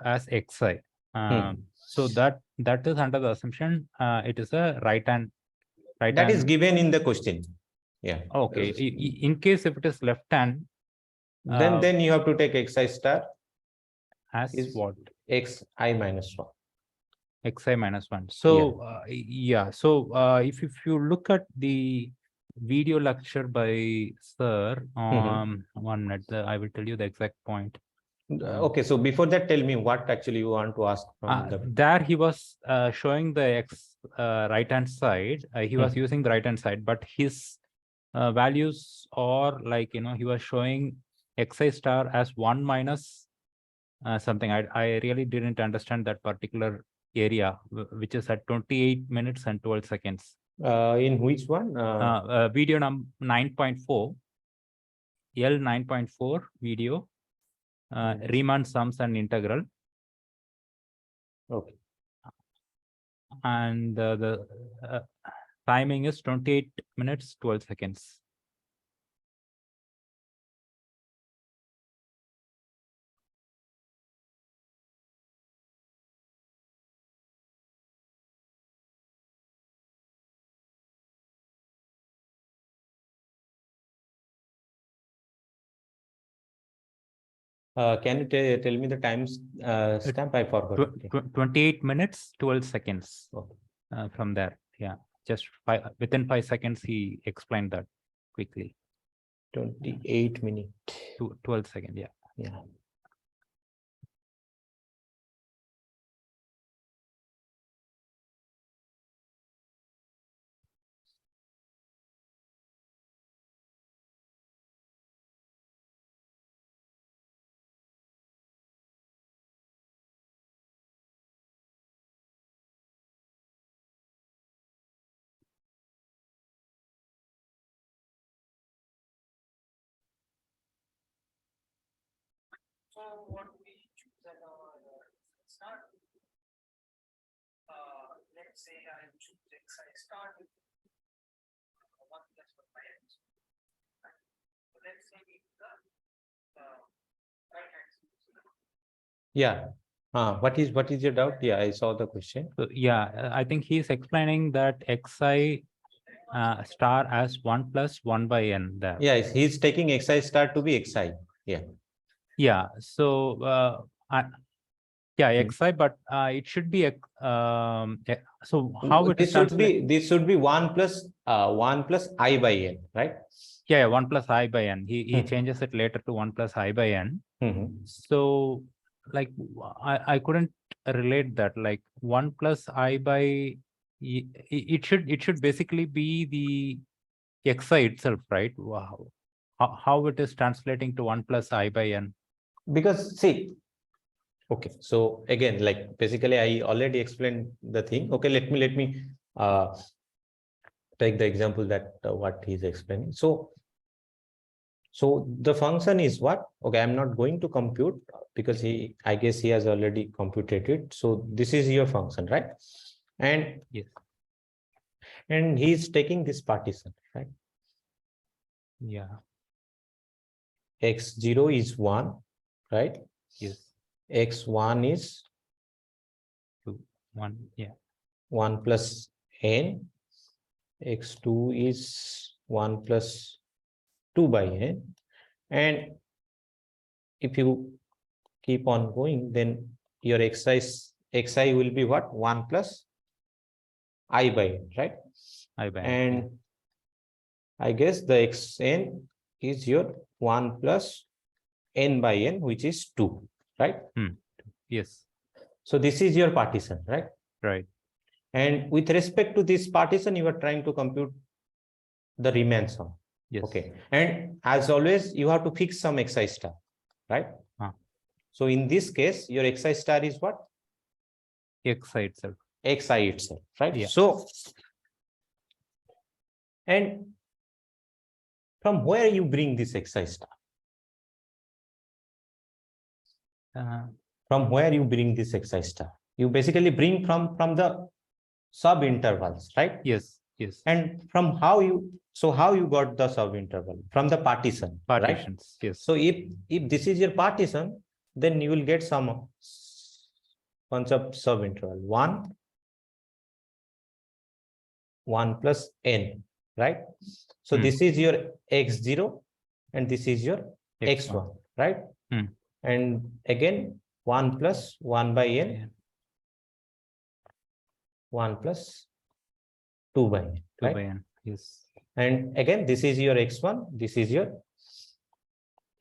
Speaker 9: as xi. So that is under the assumption it is a right hand.
Speaker 1: That is given in the question. Yeah.
Speaker 9: Okay. In case if it is left hand,
Speaker 1: then you have to take xi star
Speaker 9: as
Speaker 1: is
Speaker 9: what?
Speaker 1: xi minus 1.
Speaker 9: Xi minus 1. So yeah. So if you look at the video lecture by sir, 1 minute, I will tell you the exact point.
Speaker 1: Okay, so before that, tell me what actually you want to ask from the.
Speaker 9: There he was showing the right hand side. He was using the right hand side, but his values are like, he was showing xi star as 1 minus something. I really didn't understand that particular area, which is at 28 minutes and 12 seconds.
Speaker 1: In which one?
Speaker 9: Video number 9.4, L 9.4 video, Riemann sums and integral.
Speaker 1: Okay.
Speaker 9: And the timing is 28 minutes, 12 seconds.
Speaker 1: Can you tell me the times stamp? I forgot. Okay.
Speaker 9: 28 minutes, 12 seconds
Speaker 1: Okay.
Speaker 9: from there. Yeah, just within 5 seconds, he explained that quickly.
Speaker 1: 28 minutes.
Speaker 9: 12 seconds. Yeah.
Speaker 1: Yeah.
Speaker 10: So what we choose as our start? Let's say I choose X. I start with 1 plus 1 by X. So let's say the right hand side.
Speaker 1: Yeah. What is your doubt? Yeah, I saw the question.
Speaker 9: So yeah, I think he's explaining that xi star as 1 plus 1 by n there.
Speaker 1: Yeah, he's taking xi star to be xi. Yeah.
Speaker 9: Yeah. So yeah,
Speaker 1: Hmm.
Speaker 9: xi, but it should be so how it is translated?
Speaker 1: This should be 1 plus I by n, right?
Speaker 9: Yeah, 1 plus I by n. He changes it later to 1 plus I by n. So like I couldn't relate that, like 1 plus I by it should basically be the xi itself, right? Wow. How it is translating to 1 plus I by n?
Speaker 1: Because see, okay, so again, like basically I already explained the thing. Okay, let me take the example that what he's explaining. So the function is what? Okay, I'm not going to compute because I guess he has already computed it. So this is your function, right? And
Speaker 9: yes,
Speaker 1: and he's taking this partition, right?
Speaker 9: Yeah.
Speaker 1: X0 is 1, right?
Speaker 9: Yes.
Speaker 1: X1 is
Speaker 9: 2, 1. Yeah.
Speaker 1: 1 plus n. X2 is 1 plus 2 by n. And if you keep on going, then your xi will be what? 1 plus I by n, right?
Speaker 9: I by n.
Speaker 1: And I guess the xn is your 1 plus n by n, which is 2, right?
Speaker 9: Yes.
Speaker 1: So this is your partition, right?
Speaker 9: Right.
Speaker 1: And with respect to this partition, you are trying to compute the Riemann sum.
Speaker 9: Yes.
Speaker 1: Okay. And as always, you have to fix some xi star, right? So in this case, your xi star is what?
Speaker 9: Xi itself.
Speaker 1: Xi itself, right?
Speaker 9: Yeah.
Speaker 1: So, and from where you bring this xi star? From where you bring this xi star? You basically bring from the sub intervals, right?
Speaker 9: Yes. Yes.
Speaker 1: And from how you got the sub interval? From the partitions, right?
Speaker 9: Yes.
Speaker 1: So if this is your partition, then you will get some bunch of sub interval 1 plus n, right? So this is your x0 and this is your x1, right? And again 1 plus 1 by n, 1 plus 2 by n,
Speaker 9: 2
Speaker 1: right?
Speaker 9: by n. Yes.
Speaker 1: And again, this is your x1, this is your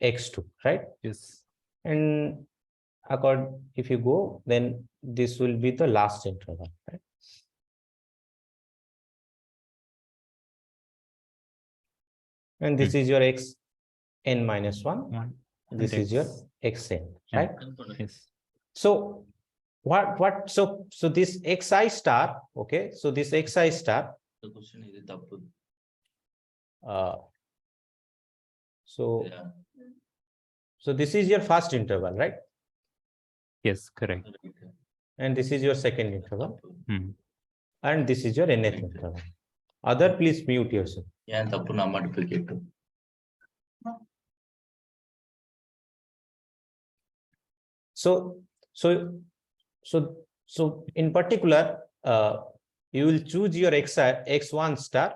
Speaker 1: x2, right?
Speaker 9: Yes.
Speaker 1: And if you go, then this will be the last interval, right? And this is your xn minus 1. This is your xn, right?
Speaker 9: Yes.
Speaker 1: So so this xi star, okay, so this xi star,
Speaker 11: the question is tapu.
Speaker 1: So this is your first interval, right?
Speaker 9: Yes, correct.
Speaker 1: And this is your second interval. And this is your nth interval. Other, please mute yourself.
Speaker 11: Yeah, tapu na modificate.
Speaker 1: So in particular, you will choose your x1 star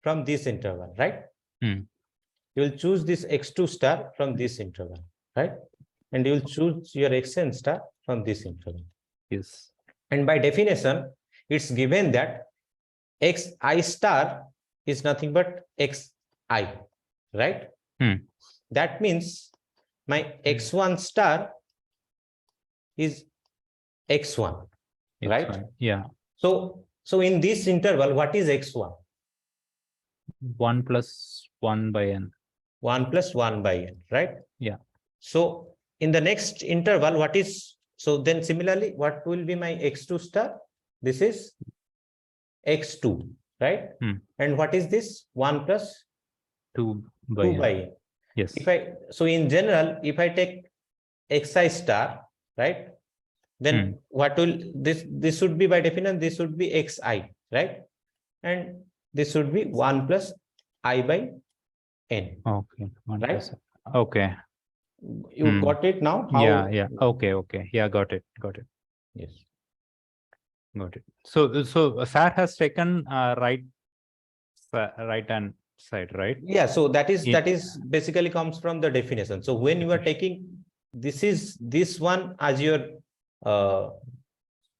Speaker 1: from this interval, right? You will choose this x2 star from this interval, right? And you will choose your xn star from this interval.
Speaker 9: Yes.
Speaker 1: And by definition, it's given that xi star is nothing but xi, right? That means my x1 star is x1, right?
Speaker 9: X1. Yeah.
Speaker 1: So in this interval, what is x1?
Speaker 9: 1 plus 1 by n.
Speaker 1: 1 plus 1 by n, right?
Speaker 9: Yeah.
Speaker 1: So in the next interval, what is, so then similarly, what will be my x2 star? This is x2, right? And what is this? 1 plus
Speaker 9: 2 by
Speaker 1: 2
Speaker 9: n.
Speaker 1: by n.
Speaker 9: Yes.
Speaker 1: So in general, if I take xi star, right? Then what will this should be by definition, this should be xi, right? And this should be 1 plus I by n.
Speaker 9: Okay. 1
Speaker 1: right?
Speaker 9: plus. Okay.
Speaker 1: You got it now? How?
Speaker 9: Yeah. Okay. Yeah, got it.
Speaker 1: Yes.
Speaker 9: Got it. So Sir has taken right hand side, right?
Speaker 1: Yeah. So that is basically comes from the definition. So when you are taking this one as your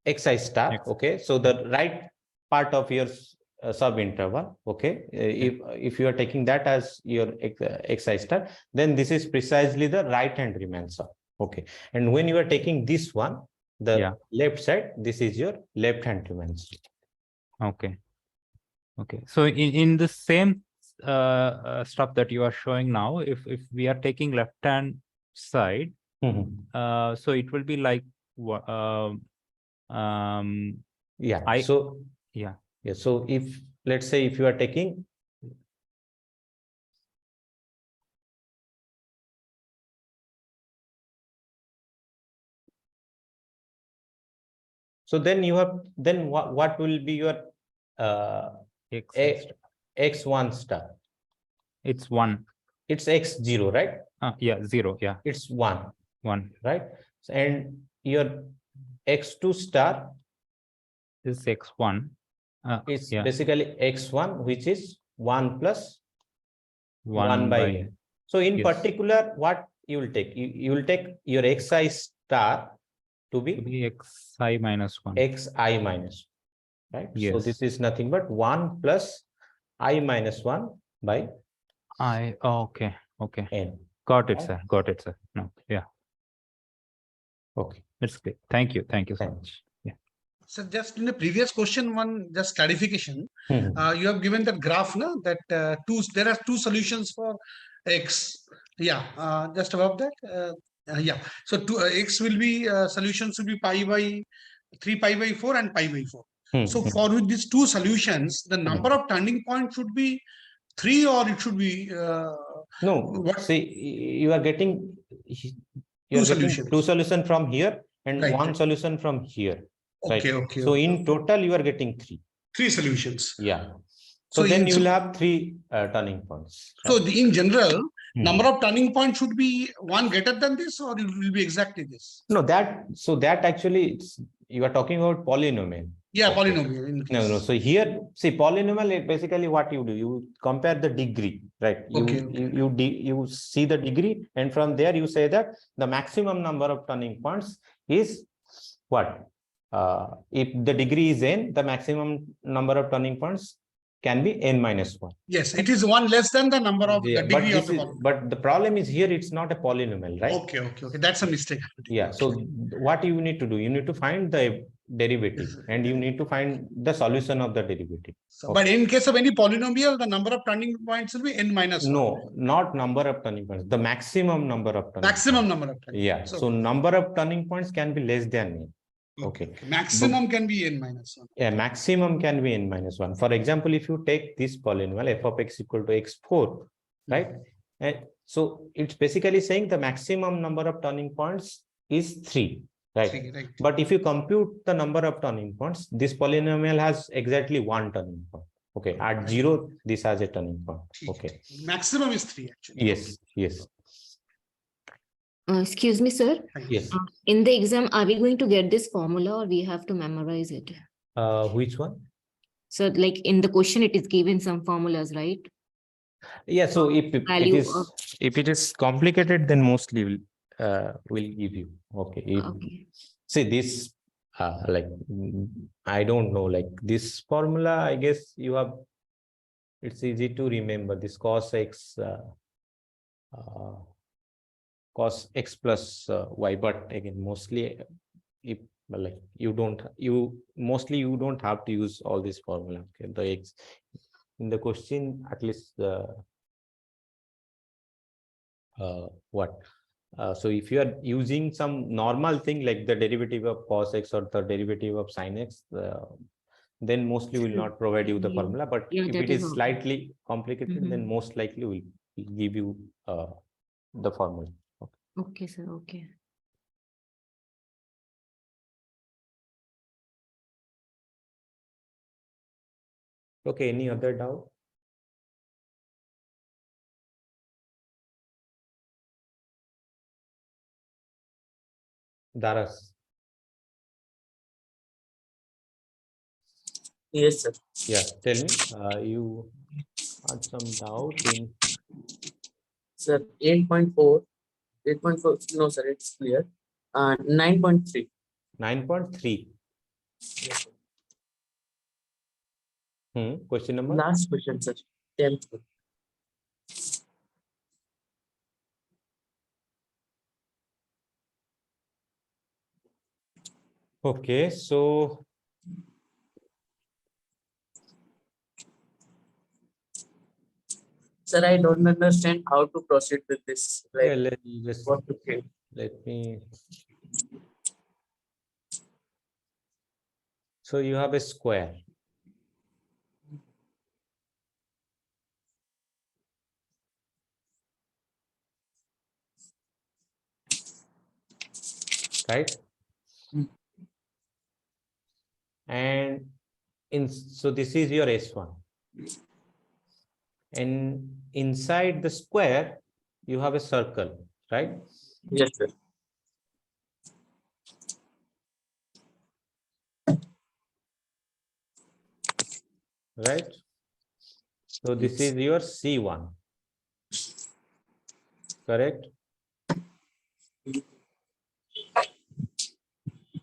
Speaker 1: xi star, okay. So the right part of your sub interval, okay. If you are taking that as your xi star, then this is precisely the right hand Riemann sub, okay. And when you are taking this one, the left side, this is your left hand Riemann sub.
Speaker 9: Okay. So in the same stuff that you are showing now, if we are taking left hand side, so it will be like
Speaker 1: So if let's say if you are taking then you have what will be your x1 star?
Speaker 9: It's 1.
Speaker 1: It's x0, right?
Speaker 9: Yeah, 0. Yeah,
Speaker 1: it's 1, right? And your x2 star
Speaker 9: is x1.
Speaker 1: It's basically x1, which is 1 plus
Speaker 9: 1
Speaker 1: by n. So in particular, what you will take? You will take your xi star to be
Speaker 9: xi minus 1.
Speaker 1: Xi minus 1, right?
Speaker 9: Yes.
Speaker 1: So this is nothing but 1 plus I minus 1 by
Speaker 9: I. Okay.
Speaker 1: n.
Speaker 9: Got it, sir. No. Yeah.
Speaker 1: Okay.
Speaker 9: It's clear. Thank you so much. Yeah.
Speaker 12: So just in the previous question, one just clarification. You have given that graph, no? That there are two solutions for x. Yeah, just above that. Yeah. So x will be solutions will be pi by 3 pi by 4 and pi by 4. So for with these two solutions, the number of turning points should be 3 or it should be
Speaker 1: no. What? See, you are getting two solutions from here and one solution from here.
Speaker 12: Okay.
Speaker 1: So in total, you are getting 3.
Speaker 12: 3 solutions.
Speaker 1: Yeah. So then you will have 3 turning points.
Speaker 12: So in general, number of turning points should be one greater than this, or it will be exactly this?
Speaker 1: No, that actually you are talking about polynomial.
Speaker 12: Yeah, polynomial.
Speaker 1: No. So here, see, polynomial, basically what you do, you compare the degree, right? You see the degree, and from there you say that the maximum number of turning points is what? If the degree is n, the maximum number of turning points can be n minus 1.
Speaker 12: Yes, it is one less than the number of the degree of the polynomial.
Speaker 1: But the problem is here, it's not a polynomial, right?
Speaker 12: Okay. That's a mistake.
Speaker 1: Yeah. So what you need to do, you need to find the derivative and you need to find the solution of the derivative.
Speaker 12: So, but in case of any polynomial, the number of turning points will be n minus 1.
Speaker 1: No, not number of turning points, the maximum number of turning points.
Speaker 12: Number of turning
Speaker 1: points. So number of turning points can be less than n. Okay.
Speaker 12: Maximum can be n minus 1.
Speaker 1: Yeah, maximum can be n minus 1. For example, if you take this polynomial f of x equal to x4, right? And so it's basically saying the maximum number of turning points is 3, right? But if you compute the number of turning points, this polynomial has exactly 1 turning point. Okay. At 0, this has a turning point. Okay.
Speaker 12: Maximum is 3 actually.
Speaker 1: Yes.
Speaker 5: Excuse me, sir.
Speaker 1: Yes.
Speaker 5: In the exam, are we going to get this formula or we have to memorize it?
Speaker 1: Which one?
Speaker 5: So like in the question, it is given some formulas, right?
Speaker 1: Yeah. So if it is complicated, then mostly will give you. Okay. If,
Speaker 5: Okay.
Speaker 1: see this, I don't know, like this formula, I guess you have, it's easy to remember this cos x, cos x plus y, but again, mostly if like you don't have to use all this formula. Okay, the x in the question, at least what so if you are using some normal thing like the derivative of cos x or the derivative of sin x, then mostly will not provide you the formula. But
Speaker 5: Yeah,
Speaker 1: if
Speaker 5: that
Speaker 1: it
Speaker 5: is
Speaker 1: is
Speaker 5: okay.
Speaker 1: slightly complicated, then
Speaker 5: Mhm.
Speaker 1: most likely will give you the formula.
Speaker 5: Okay, sir. Okay.
Speaker 1: Okay, any other doubt? Daras?
Speaker 8: Yes, sir.
Speaker 1: Yeah, tell me. You had some doubt in
Speaker 8: Sir, 8.4. 8.4. No, sir, it's clear. 9.3.
Speaker 1: 9.3.
Speaker 8: Yes, sir.
Speaker 1: Question number?
Speaker 8: Last question, sir. 10th.
Speaker 1: Okay, so
Speaker 8: Sir, I don't understand how to proceed with this.
Speaker 1: yeah,
Speaker 8: Like, what to say.
Speaker 1: let me. So you have a square. Right? And so this is your S1. And inside the square, you have a circle, right?
Speaker 8: Yes, sir.
Speaker 1: Right? So this is your C1. Correct?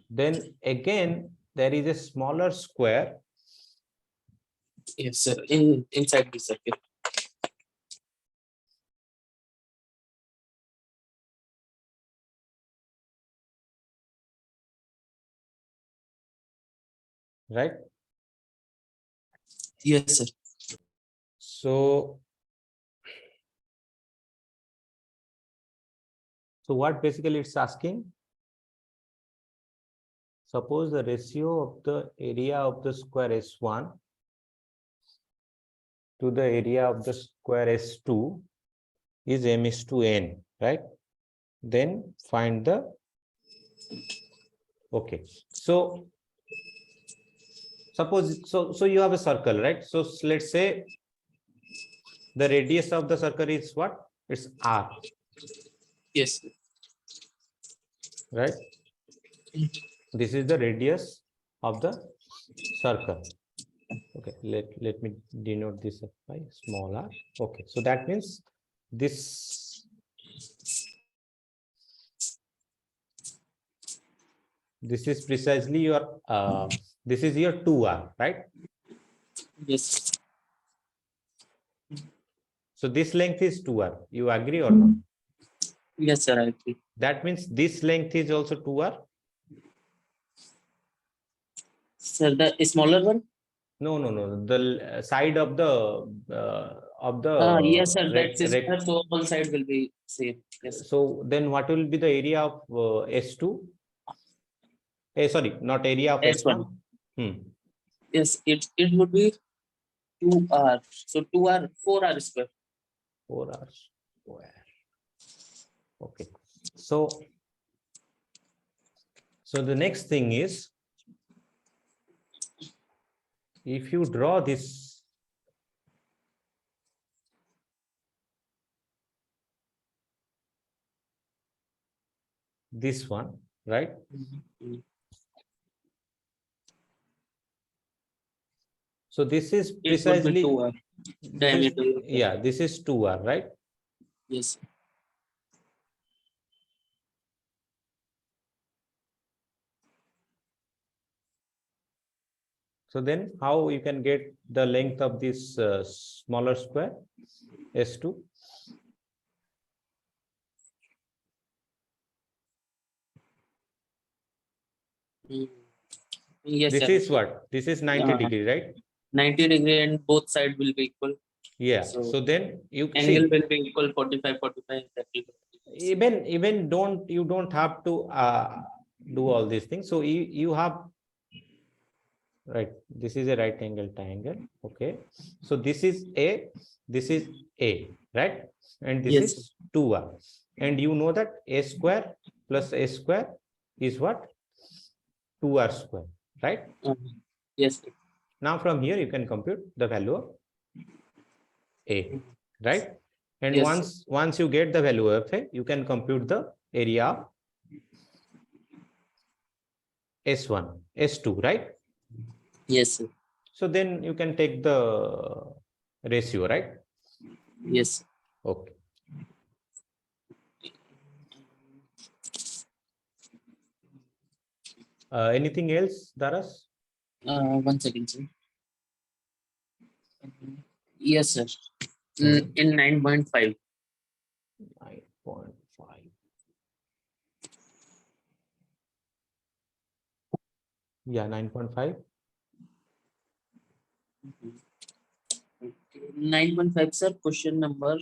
Speaker 1: Then again, there is a smaller square.
Speaker 8: Yes, sir. Inside the circle.
Speaker 1: Right?
Speaker 8: Yes, sir.
Speaker 1: So what basically it's asking? Suppose the ratio of the area of the square S1 to the area of the square S2 is m is to n, right? Then find the, okay. So suppose, so you have a circle, right? So let's say the radius of the circle is what? It's r.
Speaker 8: Yes.
Speaker 1: Right? This is the radius of the circle. Okay, let me denote this by small r. Okay, so that means this is precisely your this is your 2r, right?
Speaker 8: Yes.
Speaker 1: So this length is 2r. You agree or not?
Speaker 8: Yes, sir. I agree.
Speaker 1: That means this length is also 2r.
Speaker 8: Sir, the smaller one?
Speaker 1: No. The side of the
Speaker 8: Yes, sir. That is so one side will be same. Yes.
Speaker 1: So then what will be the area of S2? Sorry, not area of S1.
Speaker 8: Yes, it would be 2r. So 2r, 4r square.
Speaker 1: 4r square. Okay. So the next thing is, if you draw this one, right? So this is precisely
Speaker 8: 2r.
Speaker 1: Yeah, this is 2r, right?
Speaker 8: Yes.
Speaker 1: So then how you can get the length of this smaller square, S2?
Speaker 8: Yes,
Speaker 1: This
Speaker 8: sir.
Speaker 1: is what? This is 90 degree, right?
Speaker 8: 90 degree and both sides will be equal.
Speaker 1: Yeah.
Speaker 8: So
Speaker 1: So then you
Speaker 8: angle
Speaker 1: see,
Speaker 8: will be equal 45, 45. That will be
Speaker 1: even you don't have to do all these things. So you have, right, this is a right angle triangle. Okay, so this is a, right, and this
Speaker 8: Yes,
Speaker 1: is 2r, and you know that a square plus a square is what? 2r square, right?
Speaker 8: yes.
Speaker 1: Now from here you can compute the value of a, right? And
Speaker 8: Yes.
Speaker 1: once you get the value of a, you can compute the area of S1, S2, right?
Speaker 8: Yes, sir.
Speaker 1: So then you can take the ratio, right?
Speaker 8: Yes.
Speaker 1: Okay. Anything else, Daras?
Speaker 8: 1 second, sir. Yes, sir.
Speaker 1: Hmm.
Speaker 8: In 9.5.
Speaker 1: 9.5. Yeah, 9.5.
Speaker 8: 9.5, sir. Question number.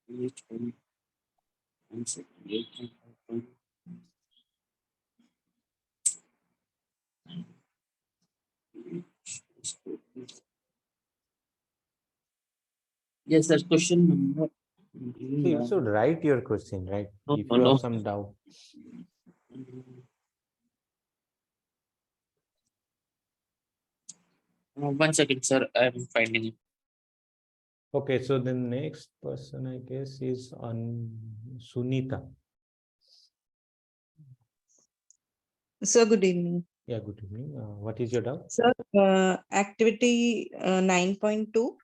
Speaker 8: Which one? 1 second. 8.5. Yes, sir. Question number.
Speaker 1: So you should write your question, right?
Speaker 8: No,
Speaker 1: If
Speaker 8: no,
Speaker 1: you
Speaker 8: no.
Speaker 1: have some doubt.
Speaker 8: 1 second, sir. I'm finding it.
Speaker 1: Okay, so the next person, I guess, is on Sunita.
Speaker 7: Sir, good evening.
Speaker 1: Yeah, good evening. What is your doubt?
Speaker 7: Sir, activity 9.2,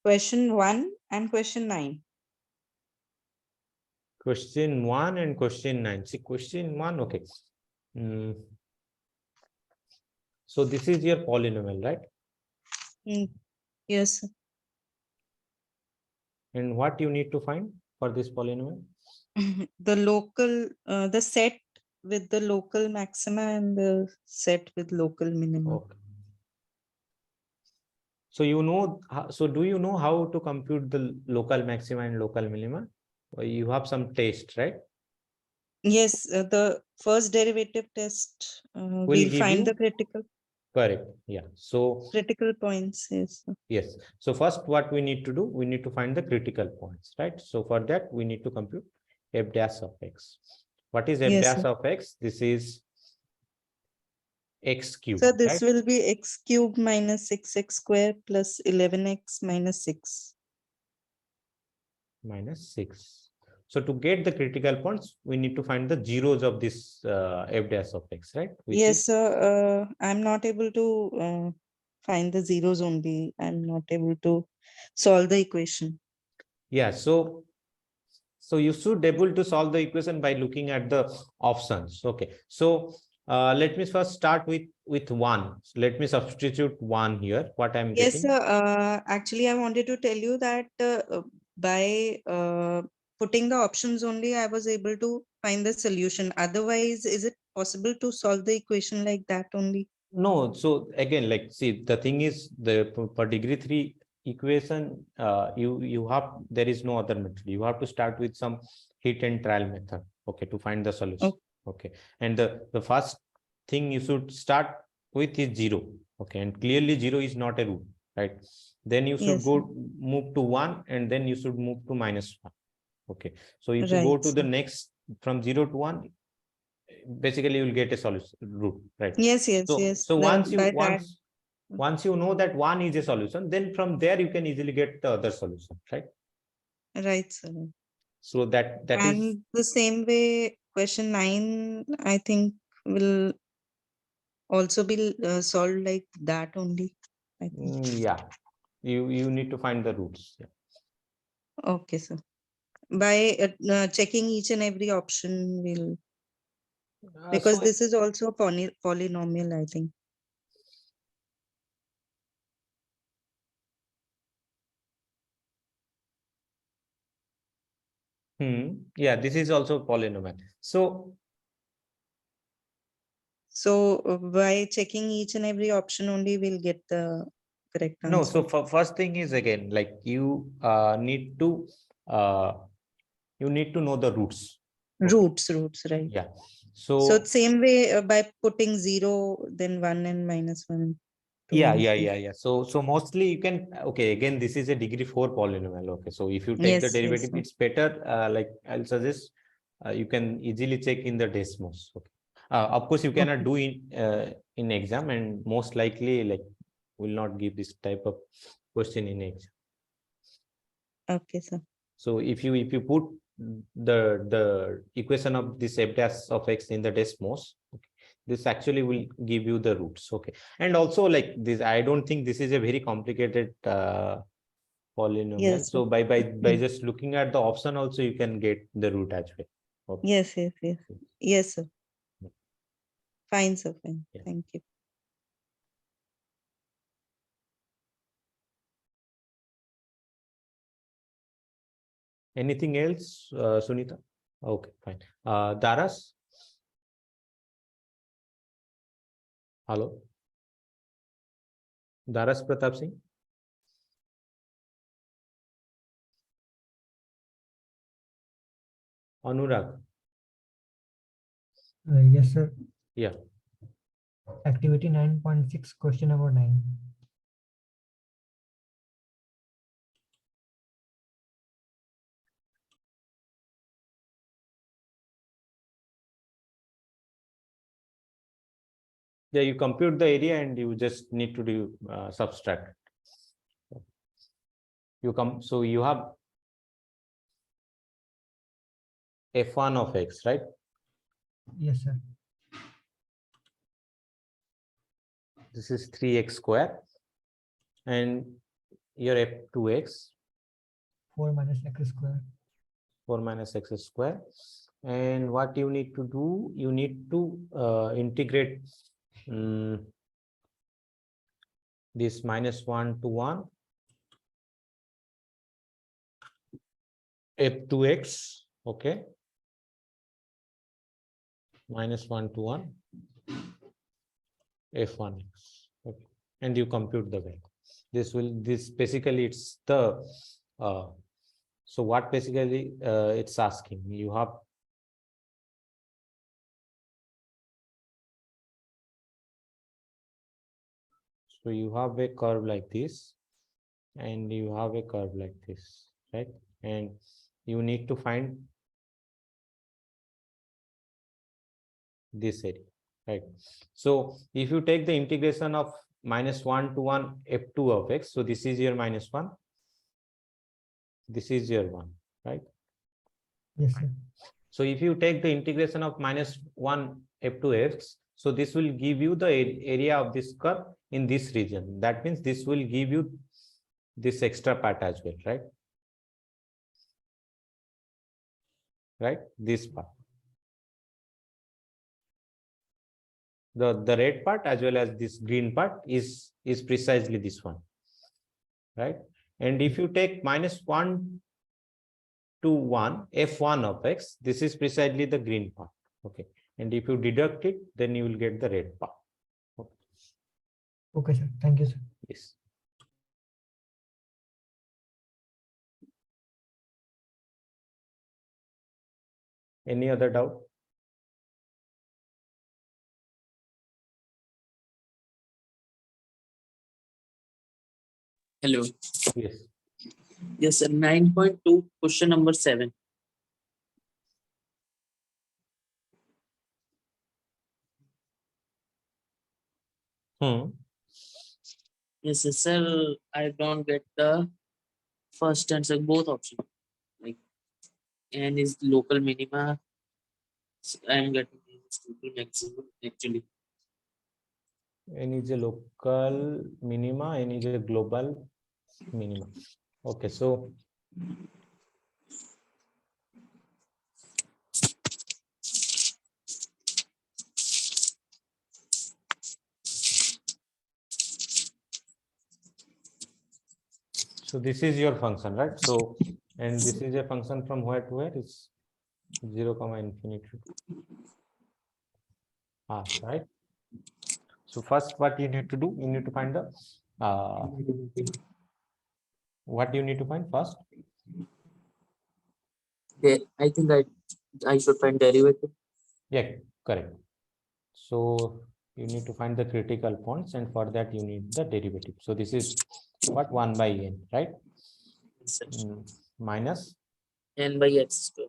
Speaker 7: question 1 and question 9.
Speaker 1: Question 1 and question 9. See, question 1, okay. So this is your polynomial, right?
Speaker 7: Yes, sir.
Speaker 1: And what you need to find for this polynomial?
Speaker 7: The local, the set with the local maxima and the set with local minimum.
Speaker 1: Okay. So you know, so do you know how to compute the local maxima and local minima? You have some test, right?
Speaker 7: Yes, the first derivative test
Speaker 1: Will
Speaker 7: we'll
Speaker 1: give
Speaker 7: find
Speaker 1: you
Speaker 7: the critical
Speaker 1: correct. Yeah. So
Speaker 7: critical points. Yes, sir.
Speaker 1: yes. So first, what we need to do, we need to find the critical points, right? So for that, we need to compute f dash of x. What is f
Speaker 7: Yes,
Speaker 1: dash
Speaker 7: sir.
Speaker 1: of x? This is x cubed.
Speaker 7: So this
Speaker 1: right?
Speaker 7: will be x cube minus 6x square plus 11x minus 6.
Speaker 1: Minus 6. So to get the critical points, we need to find the zeros of this f dash of x, right? Which
Speaker 7: Yes,
Speaker 1: is,
Speaker 7: sir. I'm not able to find the zeros only. I'm not able to solve the equation.
Speaker 1: yeah. So you should able to solve the equation by looking at the options. Okay. So let me first start with 1. So let me substitute 1 here. What I'm
Speaker 7: Yes,
Speaker 1: getting.
Speaker 7: sir. Actually, I wanted to tell you that by putting the options only, I was able to find the solution. Otherwise, is it possible to solve the equation like that only?
Speaker 1: No, so again, like, see, the thing is, the for degree 3 equation, you have, there is no other method. You have to start with some hit and trial method, okay, to find the solution. Okay, and the first thing you should start with is 0. Okay, and clearly 0 is not a root, right? Then you should
Speaker 7: Yes, sir.
Speaker 1: move to 1, and then you should move to -1. Okay, so if you go
Speaker 7: Right,
Speaker 1: to the
Speaker 7: sir.
Speaker 1: next from 0 to 1, basically you will get a solution root, right?
Speaker 7: Yes, yes,
Speaker 1: So
Speaker 7: yes. By that.
Speaker 1: once you know that 1 is a solution, then from there you can easily get the other solution, right?
Speaker 7: Right, sir.
Speaker 1: So that is,
Speaker 7: And the same way, question 9, I think, will also be solved like that only. I think.
Speaker 1: yeah, you need to find the roots. Yeah.
Speaker 7: Okay, sir. By checking each and every option, we'll. Because
Speaker 1: so
Speaker 7: this is also a polynomial, I think.
Speaker 1: yeah, this is also polynomial. So
Speaker 7: By checking each and every option only, we'll get the correct answer.
Speaker 1: no, so first thing is again, like you need to know the roots.
Speaker 7: Roots, right.
Speaker 1: Yeah.
Speaker 7: So
Speaker 1: So
Speaker 7: it's same way by putting 0, then 1 and -1.
Speaker 1: yeah. So mostly you can, okay, again, this is a degree 4 polynomial. Okay, so if you take the
Speaker 7: Yes,
Speaker 1: derivative,
Speaker 7: sir.
Speaker 1: it's better. Like I'll suggest, you can easily check in the Desmos. Okay. Of course, you cannot do in exam, and most likely, like, will not give this type of question in exam.
Speaker 7: Okay, sir.
Speaker 1: So if you put the equation of this f dash of x in the Desmos, okay, this actually will give you the roots. Okay, and also like this, I don't think this is a very complicated polynomial.
Speaker 7: Yes,
Speaker 1: So
Speaker 7: sir.
Speaker 1: by just looking at the option, also you can get the root as well. Okay.
Speaker 7: Yes, sir. Fine, sir. Fine.
Speaker 1: Yeah.
Speaker 7: Thank you.
Speaker 1: Anything else, Sunita? Okay, fine. Daras? Hello? Daras Pratap Singh? Anurag?
Speaker 3: Yes, sir.
Speaker 1: Yeah.
Speaker 3: Activity 9.6, question number 9.
Speaker 1: Yeah, you compute the area and you just need to do subtract. So you have f1 of x, right?
Speaker 3: Yes, sir.
Speaker 1: This is 3x square, and your f2x
Speaker 3: 4 minus x square.
Speaker 1: 4 minus x square. And what you need to do, you need to integrate this -1 to 1 f2x, okay, -1 to 1 f1x, okay, and you compute the value. This basically it's the so what basically it's asking, you have so you have a curve like this, and you have a curve like this, right? And you need to find this area, right? So if you take the integration of -1 to 1 f2 of x, so this is your -1, this is your 1, right?
Speaker 3: Yes, sir.
Speaker 1: So if you take the integration of -1 f2x, so this will give you the area of this curve in this region. That means this will give you this extra part as well, right? Right, this part. The red part as well as this green part is precisely this one, right? And if you take -1 to 1 f1 of x, this is precisely the green part, okay, and if you deduct it, then you will get the red part.
Speaker 3: Okay, sir. Thank you, sir.
Speaker 1: Yes. Any other doubt?
Speaker 8: Hello.
Speaker 1: Yes.
Speaker 8: Yes, sir. 9.2, question number 7. Yes, sir. I don't get the first and second, both options. Like n is local minima. I am getting n is local maximum actually.
Speaker 1: N is a local minima, N is a global minima. Okay, so So this is your function, right? So, and this is a function from where to where? It's 0, infinity. Right? So first, what you need to do, you need to find the, what do you need to find first?
Speaker 8: I think I should find derivative.
Speaker 1: Yeah, correct. So you need to find the critical points, and for that you need the derivative. So this is what 1 by n, right? Minus
Speaker 8: n by x square.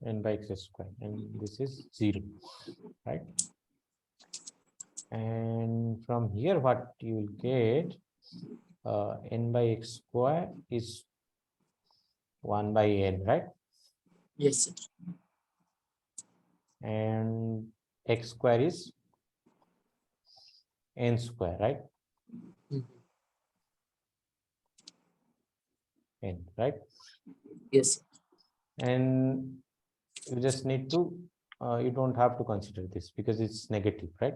Speaker 1: N by x square, and this is 0, right? And from here, what you will get, n by x square is 1 by n, right?
Speaker 8: Yes, sir.
Speaker 1: And x square is n square, right? N, right?
Speaker 8: Yes.
Speaker 1: And you just need to, you don't have to consider this because it's negative, right?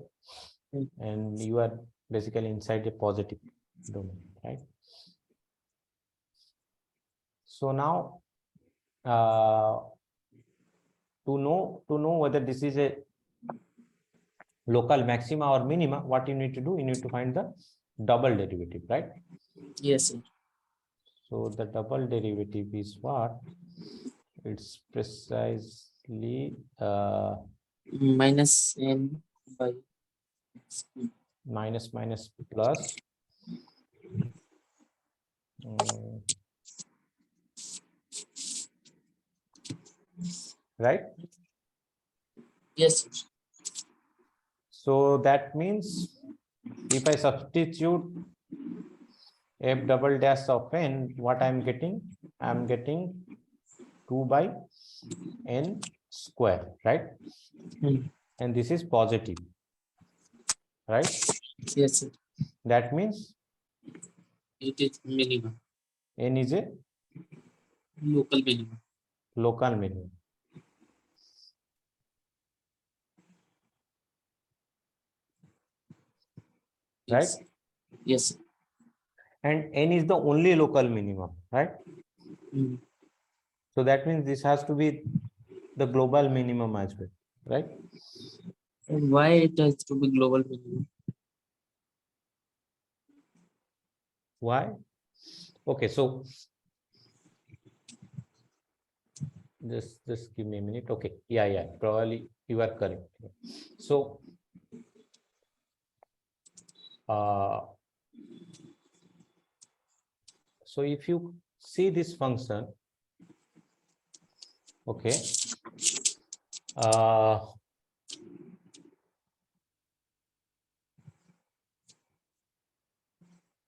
Speaker 1: And you are basically inside a positive domain, right? So now, to know whether this is a local maxima or minima, what you need to do, you need to find the double derivative, right?
Speaker 8: Yes, sir.
Speaker 1: So the double derivative is what? It's precisely
Speaker 8: minus n by
Speaker 1: minus plus right?
Speaker 8: Yes, sir.
Speaker 1: So that means if I substitute f double dash of n, what I'm getting? I'm getting 2 by n square, right? And this is positive, right?
Speaker 8: Yes, sir.
Speaker 1: That means
Speaker 8: It is minimum.
Speaker 1: n is a
Speaker 8: Local minimum.
Speaker 1: local minimum.
Speaker 8: Yes.
Speaker 1: Right?
Speaker 8: Yes.
Speaker 1: And n is the only local minimum, right? So that means this has to be the global minimum as well, right?
Speaker 8: And why it has to be global minimum?
Speaker 1: Why? Okay, so just give me a minute. Okay, yeah, probably you are correct. So so if you see this function, okay,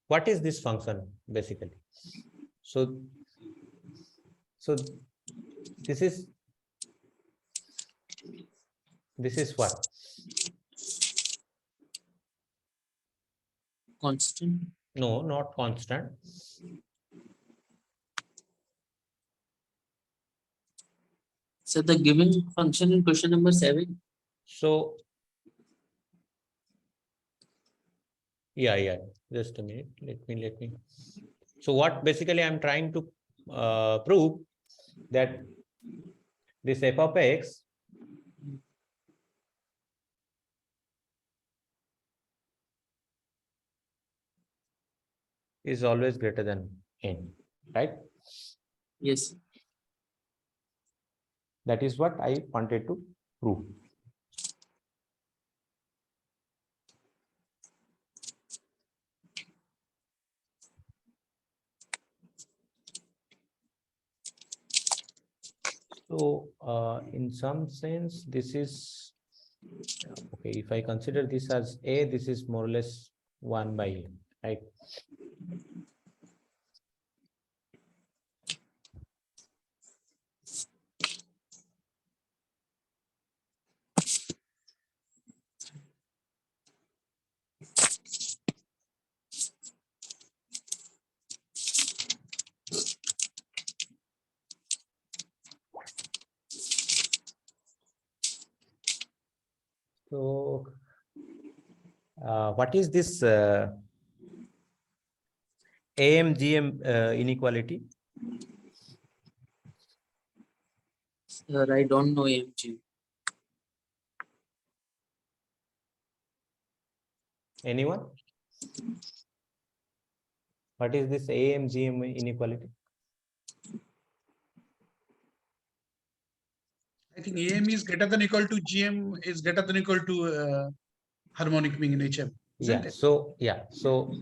Speaker 1: what is this function basically? So this is what?
Speaker 8: Constant.
Speaker 1: No, not constant.
Speaker 8: So the given function in question number 7.
Speaker 1: So yeah, just a minute. Let me. So what basically I'm trying to prove that this f of x is always greater than n, right?
Speaker 8: Yes.
Speaker 1: That is what I wanted to prove. So in some sense, this is okay. If I consider this as a, this is more or less 1 by n, right? So what is this AM-GM inequality?
Speaker 8: Sir, I don't know AMG.
Speaker 1: Anyone? What is this AM-GM inequality?
Speaker 12: I think AM is greater than equal to GM is greater than equal to harmonic mean in HM.
Speaker 1: Yeah. So yeah. So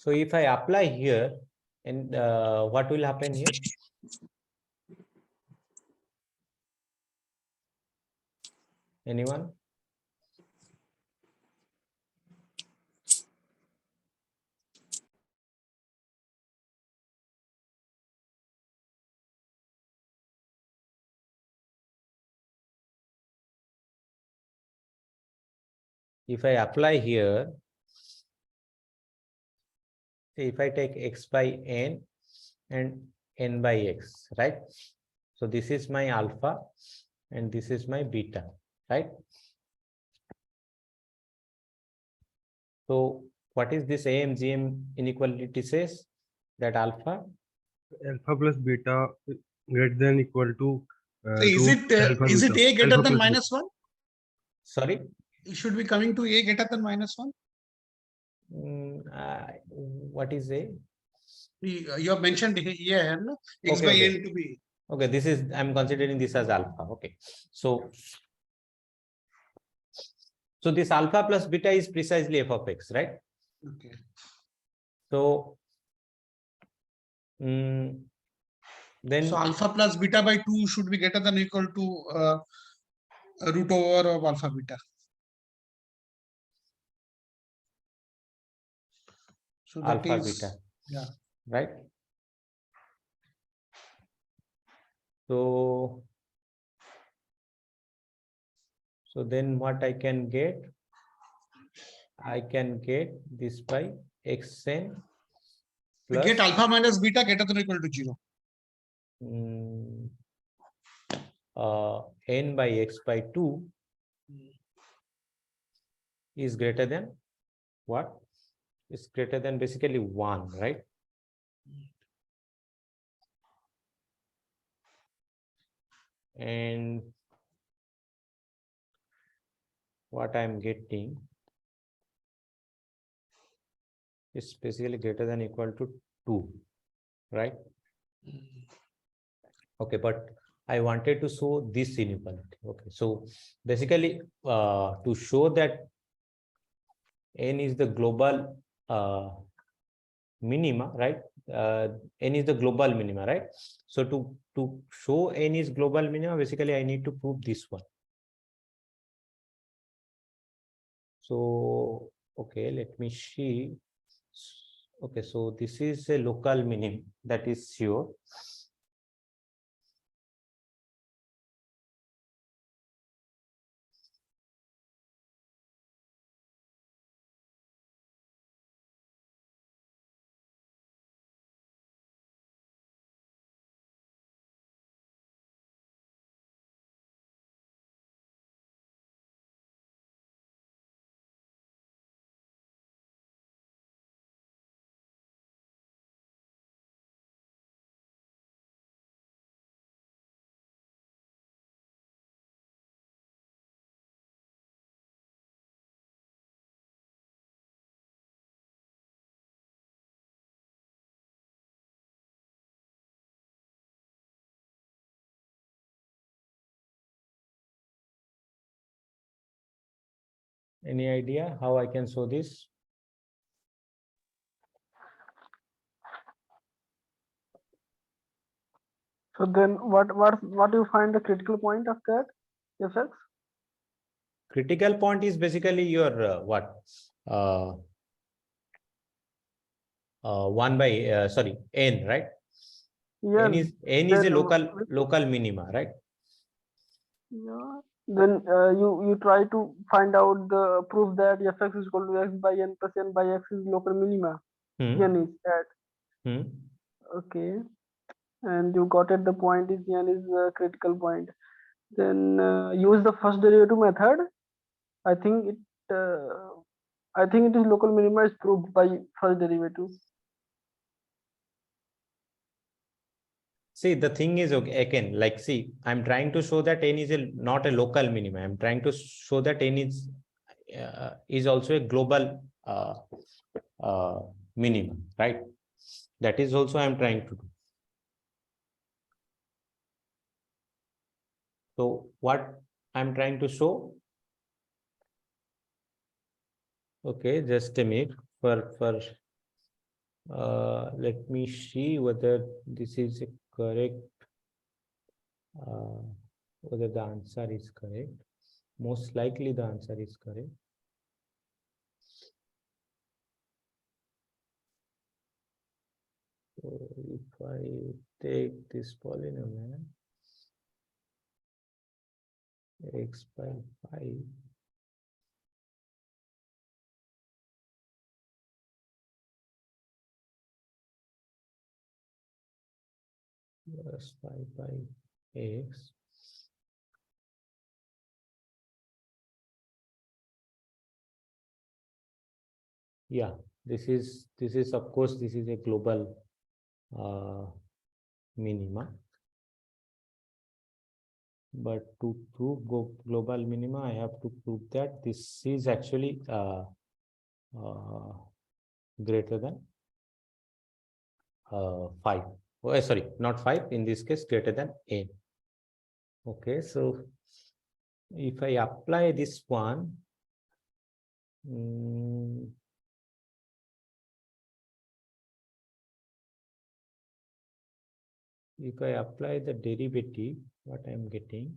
Speaker 1: if I apply here, and what will happen here? Anyone? If I apply here, if I take x by n and n by x, right? So this is my alpha and this is my beta, right? So what is this AM-GM inequality says? That alpha
Speaker 13: plus beta greater than equal to
Speaker 12: Is it A greater than -1?
Speaker 1: Sorry?
Speaker 12: It should be coming to A greater than -1.
Speaker 1: What is A?
Speaker 12: You have mentioned here x
Speaker 1: Okay,
Speaker 12: by
Speaker 1: okay.
Speaker 12: n to be.
Speaker 1: Okay, this is, I'm considering this as alpha. Okay. So this alpha plus beta is precisely f of x, right?
Speaker 12: Okay.
Speaker 1: So then
Speaker 12: So alpha plus beta by 2 should be greater than equal to root over of alpha beta. So that
Speaker 1: alpha
Speaker 12: is,
Speaker 1: beta,
Speaker 12: yeah.
Speaker 1: right? So then what I can get? I can get this by xn
Speaker 12: We
Speaker 1: plus
Speaker 12: get alpha minus beta greater than equal to 0.
Speaker 1: N by x by 2 is greater than what? It's greater than basically 1, right? And what I'm getting is basically greater than equal to 2, right? Okay, but I wanted to show this inequality. Okay, so basically to show that n is the global minima, right? N is the global minima, right? So to show n is global minima, basically I need to prove this one. So okay, let me see. Okay, so this is a local minimum, that is sure. Any idea how I can show this?
Speaker 2: So then what do you find the critical point of that fx?
Speaker 1: Critical point is basically your what? 1 by sorry, n, right?
Speaker 2: Yeah.
Speaker 1: N is a local minima, right?
Speaker 2: Yeah. Then you try to find out the proof that fx is equal to x by n plus n by x is local minima. N is that. Okay. And you got it. The point is n is a critical point. Then use the first derivative method. I think I think it is local minima is proved by first derivative.
Speaker 1: See, the thing is, okay, again, like, see, I'm trying to show that n is not a local minima. I'm trying to show that n is also a global minima, right? That is also I'm trying to do. So what I'm trying to show, okay, just a minute let me see whether this is correct, whether the answer is correct. Most likely the answer is correct. So if I take this polynomial x by 5 plus 5 by x, yeah, this is of course this is a global minima, but to prove global minima I have to prove that this is actually greater than 5. Oh, sorry, not 5, in this case greater than n. Okay, so if I apply this one, if I apply the derivative, what I'm getting,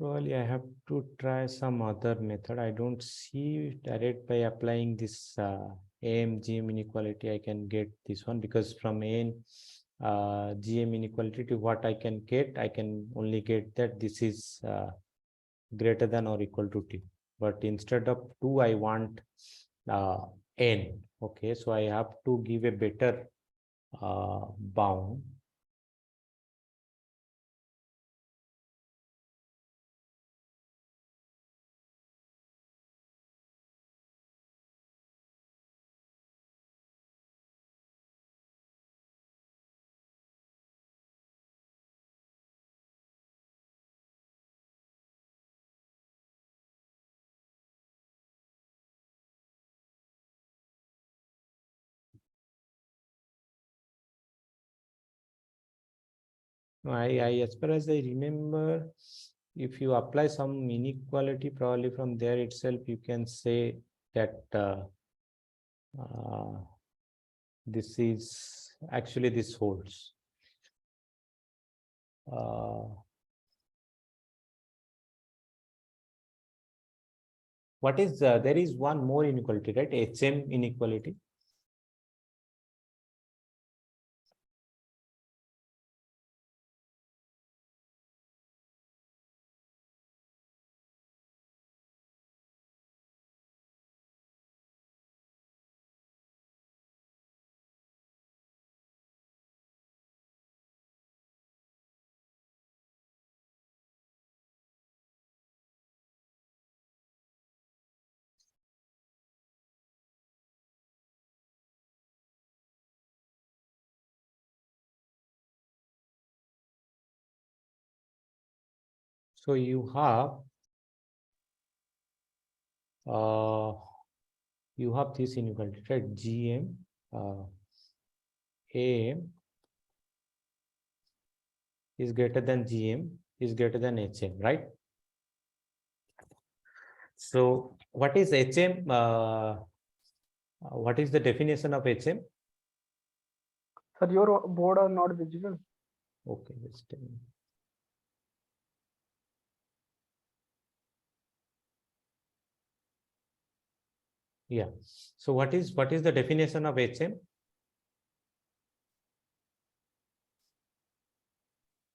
Speaker 1: probably I have to try some other method. I don't see direct by applying this AMGM inequality I can get this one, because from AN GM inequality to what I can get, I can only get that this is greater than or equal to t. But instead of 2, I want n. Okay, so I have to give a better bound. As far as I remember, if you apply some inequality, probably from there itself, you can say that this is actually this holds. What is there is one more inequality, right? HM inequality. So you have you have this inequality, right? GM AM is greater than GM is greater than HM, right? So what is HM? What is the definition of HM?
Speaker 2: Sir, your board are not visible.
Speaker 1: Okay, let's tell me. Yeah. So what is the definition of HM?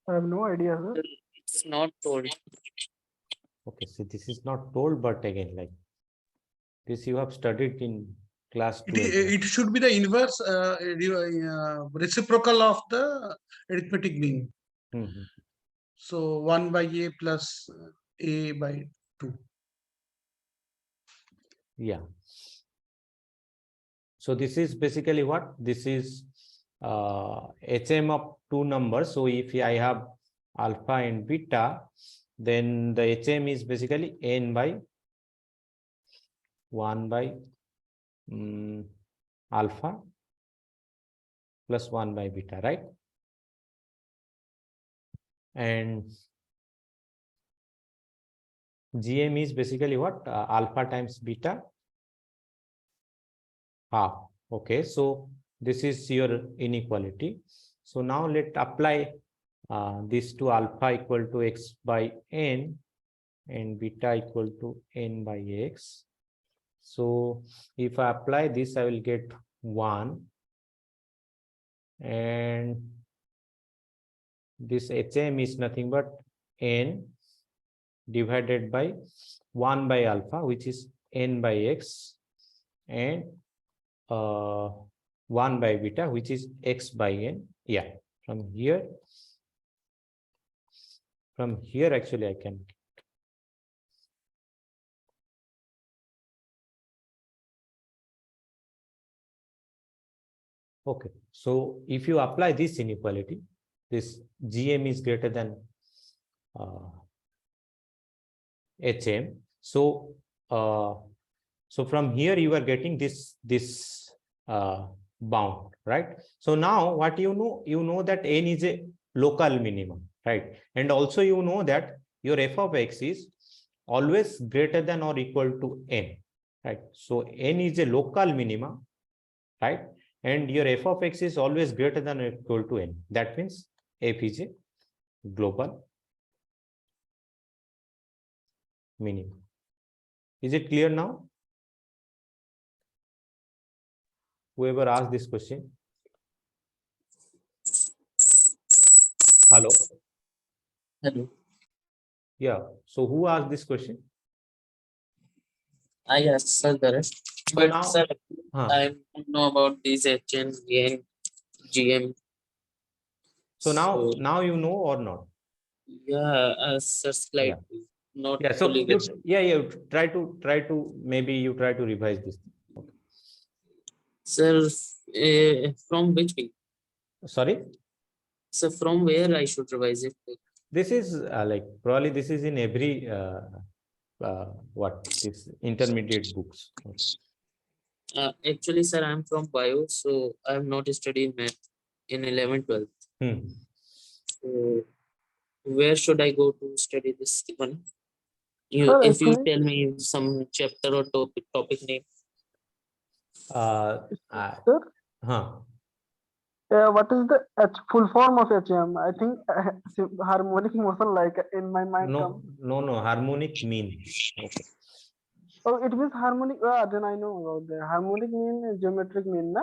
Speaker 2: I have no idea, sir.
Speaker 8: It's not told.
Speaker 1: Okay, so this is not told, but again, like this you have studied in class 12.
Speaker 12: It should be the inverse reciprocal of the arithmetic mean.
Speaker 1: Mhm.
Speaker 12: So 1 by A plus A by 2.
Speaker 1: Yeah. So this is basically what? This is HM of two numbers. So if I have alpha and beta, then the HM is basically n by 1 by alpha plus 1 by beta, right? And GM is basically what? Alpha times beta half. Okay, so this is your inequality. So now let's apply this to alpha equal to x by n and beta equal to n by x. So if I apply this, I will get 1, and this HM is nothing but n divided by 1 by alpha, which is n by x, and 1 by beta, which is x by n. Yeah, from here actually I can. Okay, so if you apply this inequality, this GM is greater than HM. So so from here you are getting this bound, right? So now what you know that n is a local minimum, right? And also you know that your f of x is always greater than or equal to n, right? So n is a local minimum, right? And your f of x is always greater than or equal to n. That means f is a global minimum. Is it clear now? Whoever asked this question. Hello.
Speaker 8: Hello.
Speaker 1: Yeah. So who asked this question?
Speaker 8: I asked sir the rest.
Speaker 1: So
Speaker 8: But
Speaker 1: now,
Speaker 8: sir, I don't know about these HN, VN, GM.
Speaker 1: So now you know or not?
Speaker 8: Yeah, sir, slide. Not
Speaker 1: Yeah. So
Speaker 8: fully get it.
Speaker 1: yeah. Try to maybe you try to revise this. Okay.
Speaker 8: Sir, from which week?
Speaker 1: Sorry.
Speaker 8: So from where I should revise it?
Speaker 1: This is like probably this is in every what this intermediate books.
Speaker 8: Actually, sir, I'm from bio, so I have not studied math in 11th, 12th. So where should I go to study this one? If you tell me some chapter or topic name.
Speaker 2: Sir?
Speaker 1: What
Speaker 2: is the full form of HM? I think harmonic motion, like in my mind.
Speaker 1: No, harmonic mean. Okay.
Speaker 2: Oh, it means harmonic. Then I know about the harmonic mean, geometric mean, na?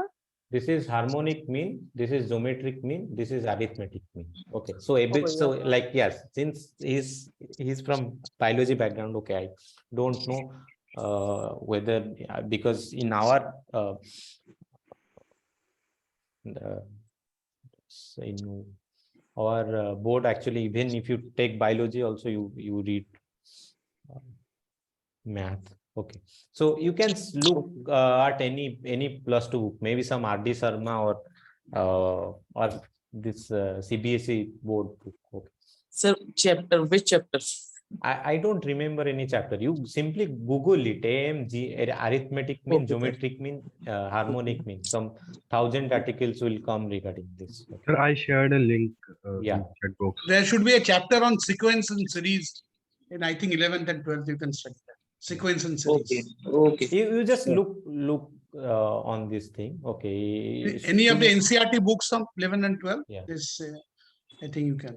Speaker 1: This is harmonic mean, this is geometric mean, this is arithmetic mean. Okay, so a bit, so like, yes, since he's from biology background, okay, I don't know whether, because in our in our board, actually, even if you take biology also, you read math. Okay, so you can look at any +2 book, maybe some R.D. Sharma or this CBSE board book. Okay.
Speaker 8: Sir, which chapter?
Speaker 1: I don't remember any chapter. You simply Google it. AMG, arithmetic mean, geometric mean, harmonic mean. Some 1,000 articles will come regarding this. Okay.
Speaker 13: Sir, I shared a link
Speaker 1: Yeah.
Speaker 13: in chat box.
Speaker 12: There should be a chapter on sequence and series in I think 11th and 12th. You can study that sequence and series.
Speaker 8: Okay.
Speaker 1: You just look on this thing. Okay.
Speaker 12: Any of the NCRT books on 11 and 12?
Speaker 1: Yeah.
Speaker 12: This I think you can.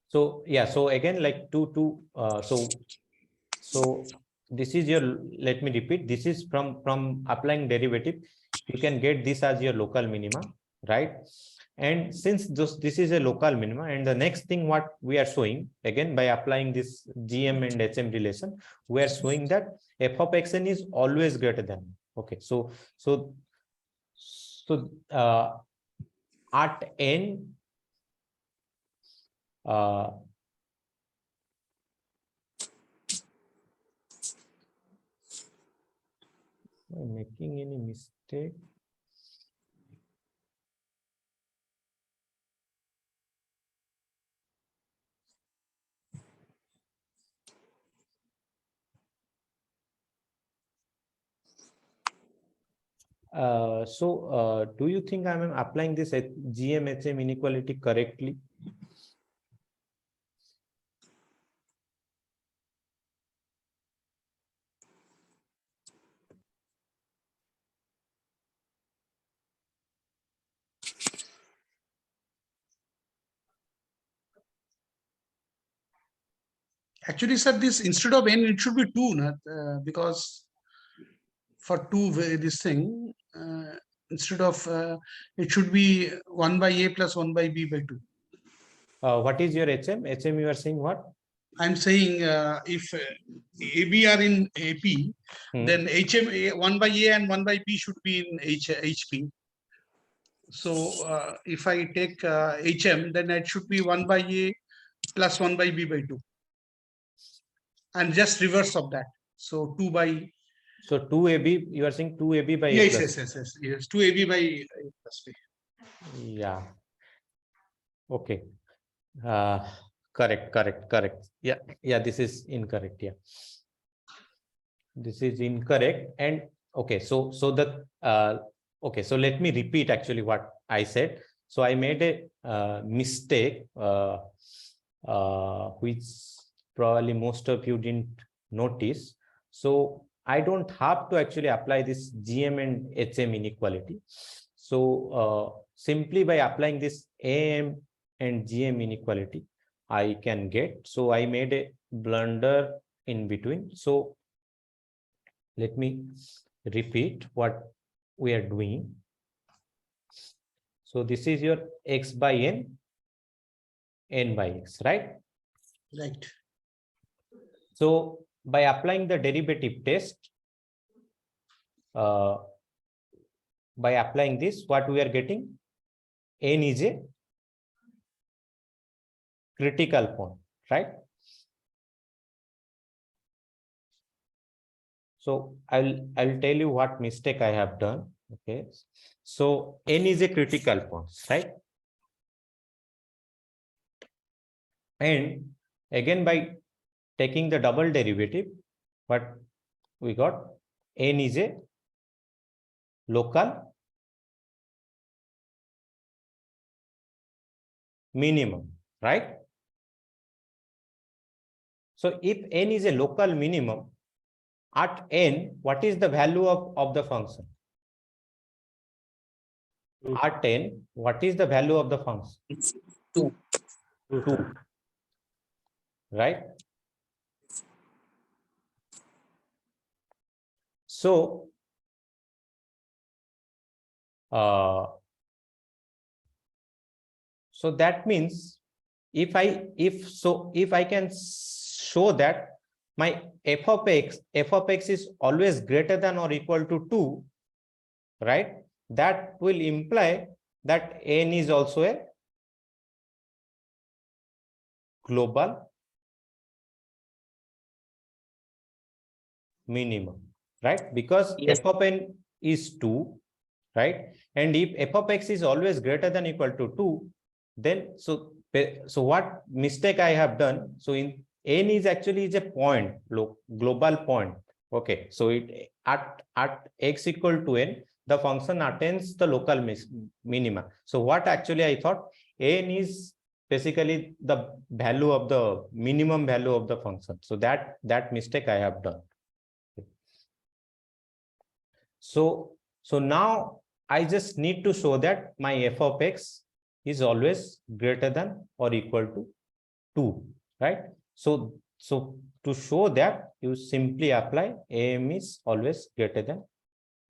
Speaker 1: So yeah. So again, like so this is your. Let me repeat. This is from applying derivative. You can get this as your local minima, right? And since this is a local minima, and the next thing what we are showing again by applying this GM and HM relation, we are showing that f of xn is always greater than. Okay, so at n am I making any mistake? Do you think I am applying this GM-HM inequality correctly?
Speaker 12: Actually, sir, this instead of n, it should be 2, not, because for 2, this thing, instead of, it should be 1 by a plus 1 by b by 2.
Speaker 1: What is your HM? HM, you are saying what?
Speaker 12: I'm saying if AB are in AP, then HM 1 by A and 1 by B should be in HP. So if I take HM, then it should be 1 by A plus 1 by B by 2. And just reverse of that. So 2 by.
Speaker 1: So 2AB, you are saying 2AB by
Speaker 12: yes,
Speaker 1: A plus.
Speaker 12: yes, 2AB by A plus B.
Speaker 1: Yeah. Okay. Correct. Yeah, this is incorrect. Yeah. This is incorrect. And okay, so okay, so let me repeat actually what I said. So I made a mistake, which probably most of you didn't notice. So I don't have to actually apply this GM and HM inequality. So simply by applying this AM and GM inequality, I can get. So I made a blunder in between. So let me repeat what we are doing. So this is your x by n, n by x, right?
Speaker 12: Right.
Speaker 1: So by applying the derivative test, by applying this, what we are getting? N is a critical point, right? So I'll tell you what mistake I have done. Okay. So N is a critical point, right? And again, by taking the double derivative, what we got? N is a local minimum, right? So if n is a local minimum, at n, what is the value of the function? At n, what is the value of the function?
Speaker 8: It's 2.
Speaker 1: 2. Right? So, so that means if I can show that my f of x is always greater than or equal to 2, right? That will imply that n is also a global minimum, right? Because
Speaker 8: Yes.
Speaker 1: f of n is 2, right? And if f of x is always greater than equal to 2, then so what mistake I have done? So in n is actually is a point, global point. Okay, so it at x equal to n, the function attains the local minima. So what actually I thought, n is basically the value of the minimum value of the function. So that mistake I have done. So now I just need to show that my f of x is always greater than or equal to 2, right? So to show that, you simply apply am is always greater than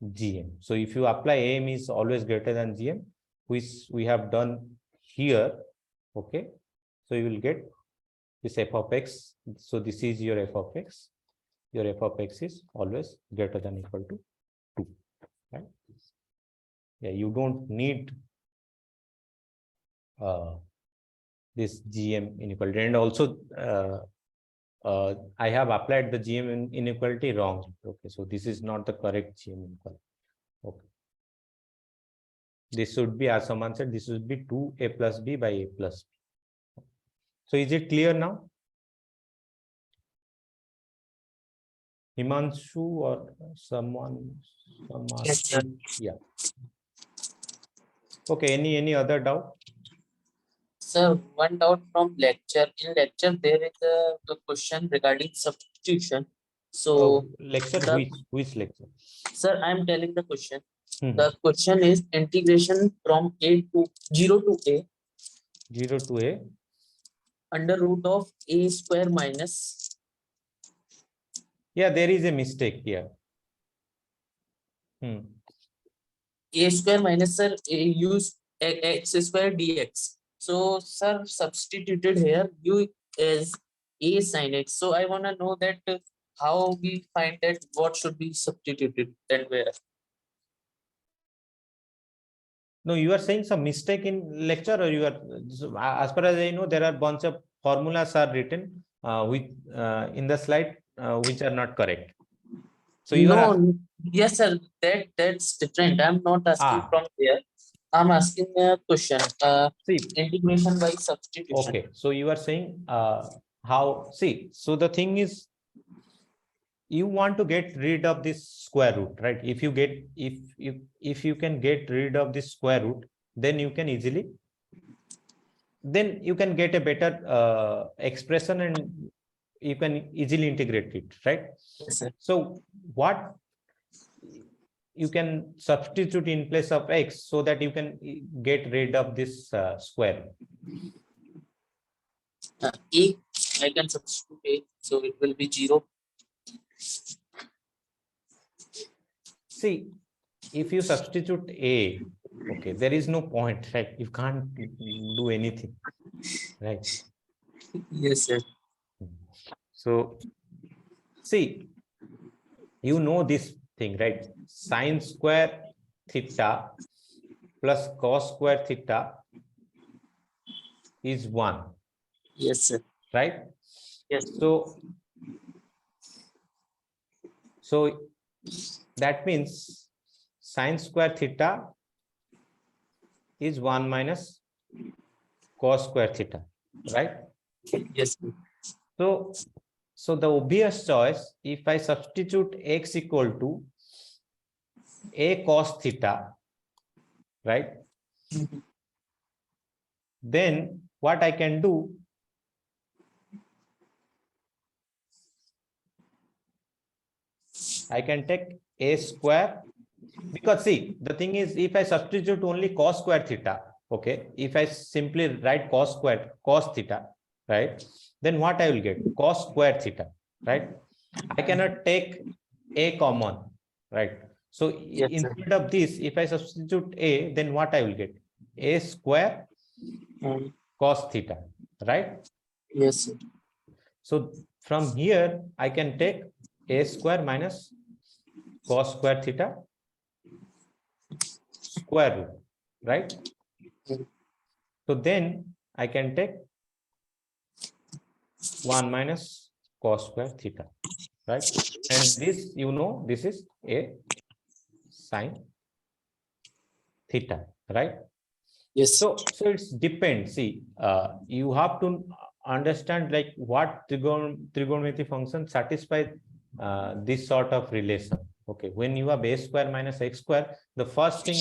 Speaker 1: gm. So if you apply am is always greater than gm, which we have done here, okay, so you will get this f of x. So this is your f of x. Your f of x is always greater than equal to 2, right? Yeah, you don't need this gm inequality. And also I have applied the gm inequality wrong. Okay, so this is not the correct gm inequality. Okay, this should be, as someone said, this should be 2a plus b by a plus b. So is it clear now? Himanshu or someone?
Speaker 8: Yes, sir.
Speaker 1: Yeah. Okay, any other doubt?
Speaker 8: Sir, one doubt from lecture. In lecture, there is a question regarding substitution. So,
Speaker 1: Lecture, which lecture?
Speaker 8: Sir, I am telling the question.
Speaker 1: Hmm.
Speaker 8: The question is integration from a to 0 to a.
Speaker 1: 0 to a.
Speaker 8: Under root of a square minus.
Speaker 1: Yeah, there is a mistake here.
Speaker 8: A square minus, sir, a use x square dx. So, sir, substituted here u is a sin x. So I want to know that how we find that what should be substituted and where.
Speaker 1: No, you are saying some mistake in lecture, or you are, as far as I know, there are bunch of formulas are written with in the slide which are not correct. So you are
Speaker 8: yes, sir, that's different. I'm not asking from there. I'm asking a question. Integration by substitution.
Speaker 1: Okay, so you are saying how? See, so the thing is, you want to get rid of this square root, right? If you can get rid of this square root, then you can easily, then you can get a better expression, and you can easily integrate it, right?
Speaker 8: Yes, sir.
Speaker 1: So what you can substitute in place of x so that you can get rid of this square.
Speaker 8: A, I can substitute a, so it will be 0.
Speaker 1: See, if you substitute a, okay, there is no point, right? You can't do anything, right?
Speaker 8: Yes, sir.
Speaker 1: So, see, you know this thing, right? Sine square theta plus cos square theta is 1.
Speaker 8: Yes, sir.
Speaker 1: Right?
Speaker 8: Yes.
Speaker 1: So that means sine square theta is 1 minus cos square theta, right?
Speaker 8: Yes.
Speaker 1: So the obvious choice, if I substitute x equal to a cos theta, right? Then what I can do, I can take a square, because see, the thing is, if I substitute only cos square theta, okay, if I simply write cos theta, right, then what I will get? Cos square theta, right? I cannot take a common, right? So yes, instead of this, if I substitute a, then what I will get? A square cos theta, right?
Speaker 8: Yes, sir.
Speaker 1: So from here, I can take a square minus cos square theta square root, right? So then I can take 1 minus cos square theta, right? And this, you know, this is a sine theta, right?
Speaker 8: Yes.
Speaker 1: So it's depends. See, you have to understand like what trigonometry function satisfy this sort of relation. Okay, when you have a square minus x square, the first thing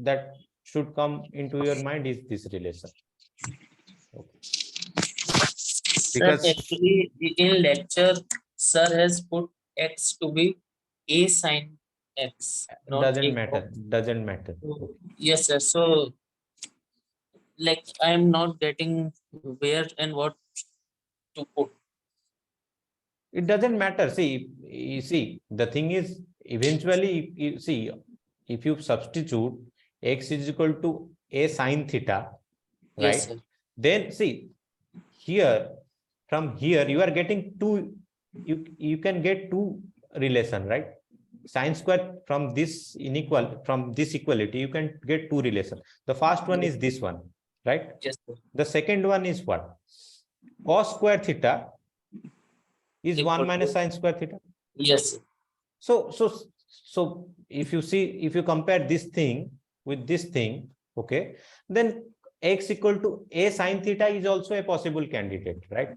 Speaker 1: that should come into your mind is this relation. Okay.
Speaker 8: Sir, actually in lecture, sir has put x to be a sine x.
Speaker 1: Doesn't matter. Doesn't matter. Okay.
Speaker 8: Yes, sir. So, like, I am not getting where and what to put.
Speaker 1: It doesn't matter. See, you see, the thing is, eventually, you see, if you substitute x is equal to a sine theta, right?
Speaker 8: Yes, sir.
Speaker 1: Then see, here, from here, you are getting two, you can get two relation, right? Sine square from this equality, you can get two relation. The first one is this one, right?
Speaker 8: Yes, sir.
Speaker 1: The second one is what? Cos square theta is 1 minus sine square theta.
Speaker 8: Yes, sir.
Speaker 1: So if you see, if you compare this thing with this thing, okay, then x equal to a sine theta is also a possible candidate, right?